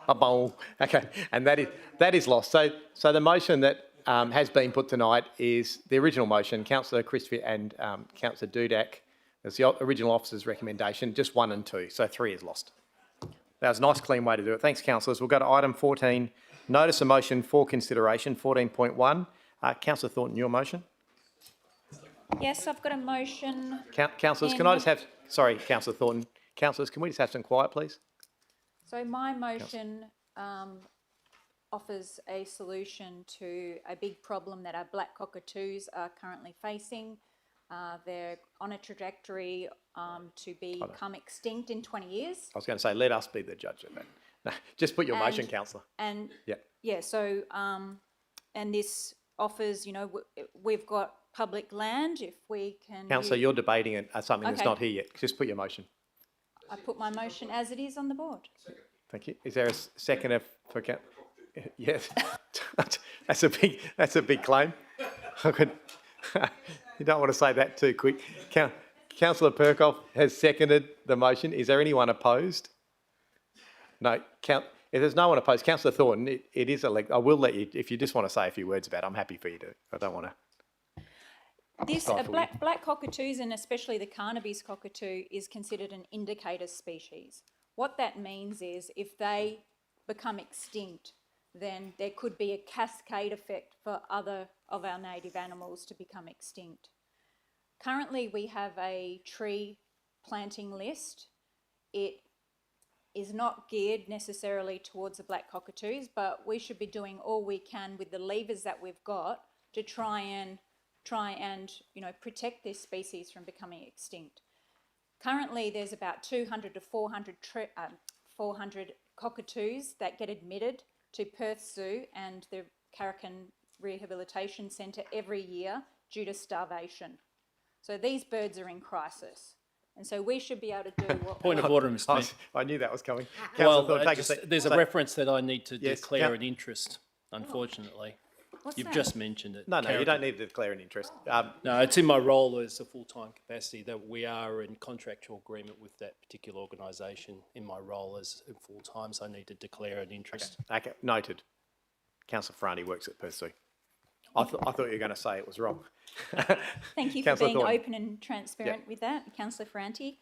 boom. Okay, and that is lost. So the motion that has been put tonight is the original motion, Councillor Christopher and Councillor Dudek. It's the original officer's recommendation, just 1 and 2. So 3 is lost. That was a nice, clean way to do it. Thanks, councillors. We'll go to item 14, notice of motion for consideration, 14.1. Councillor Thornton, your motion. Yes, I've got a motion. Councillors, can I just have, sorry, Councillor Thornton. Councillors, can we just have some quiet, please? So my motion offers a solution to a big problem that our black cockatoos are currently facing. They're on a trajectory to become extinct in 20 years. I was going to say, let us be the judge of that. No, just put your motion, And- councillor. And Yeah. yeah, so and this offers, you know, we've got public land. If we can, Councillor, you're debating something that's Okay. not here yet. Just put your motion. I put my motion as it is on the board. Thank you. Is there a seconder for? Yes. That's a big claim. You don't want to say that too quick. Councillor Perkoff has seconded the motion. Is there anyone opposed? No. If there's no one opposed, Councillor Thornton, it is I will let you, if you just want to say a few words about it, I'm happy for you to. I don't want to. This Stifle black cockatoos, and especially the Carnaby's cockatoo, is considered an indicator species. What that means is if they become extinct, then there could be a cascade effect for other of our native animals to become extinct. Currently, we have a tree planting list. It is not geared necessarily towards the black cockatoos, but we should be doing all we can with the levers that we've got to try and protect this species from becoming extinct. Currently, there's about 200 to 400 cockatoos that get admitted to Perth Zoo and the Karrakan Rehabilitation Centre every year due to starvation. So these birds are in crisis. And so we should be able to do what... Point of order, Mr Mayor. I knew that was coming. Well, Councillor Thornton, take a seat. there's a reference that I need to Yes, declare an interest, unfortunately. What's You've that? just mentioned it. No, you Karrakan. don't need to declare an interest. No, it's in my role as a full-time capacity that we are in contractual agreement with that particular organisation in my role as full-time, so I need to declare an interest. Okay, noted. Councillor Ferrandi works at Perth Zoo. I thought you were going to say it was wrong. Thank you for Councillor being Thornton. open and transparent with that, Councillor Ferranti.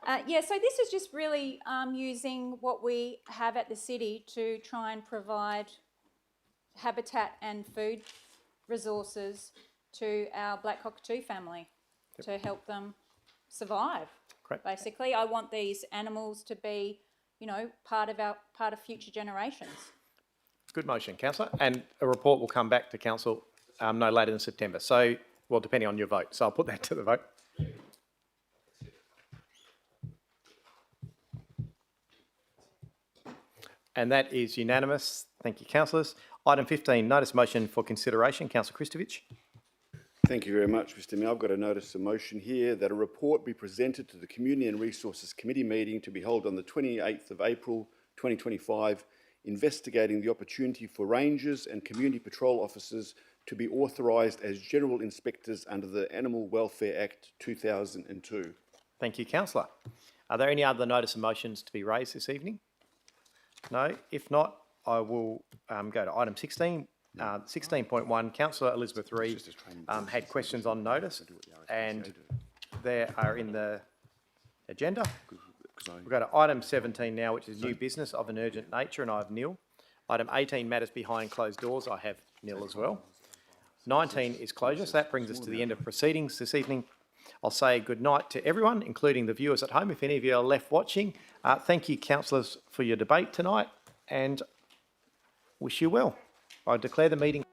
So this is just really using what we have at the city to try and provide habitat and food resources to our black cockatoo family to help them survive. Great. Basically, I want these animals to be, part of future generations. Good motion, councillor. And a report will come back to council no later than September. So, well, depending on your vote. So I'll put that to the vote. And that is unanimous. Thank you, councillors. Item 15, notice motion for consideration. Councillor Kristovich. Thank you very much, Mr Mayor. I've got a notice of motion here that a report be presented to the Community and Resources Committee meeting to be held on the 28th of April 2025, investigating the opportunity for rangers and community patrol officers to be authorised as general inspectors under the Animal Welfare Act 2002. Thank you, councillor. Are there any other notice of motions to be raised this evening? No? If not, I will go to item 16. 16.1, Councillor Elizabeth Reid had questions on notice, and they are in the agenda. We'll go to item 17 now, which is new business of an urgent nature, and I have Neil. Item 18, matters behind closed doors, I have Neil as well. 19 is closure, so that brings us to the end of proceedings this evening. I'll say good night to everyone, including the viewers at home, if any of you are left watching. Thank you, councillors, for your debate tonight, and wish you well. I declare the meeting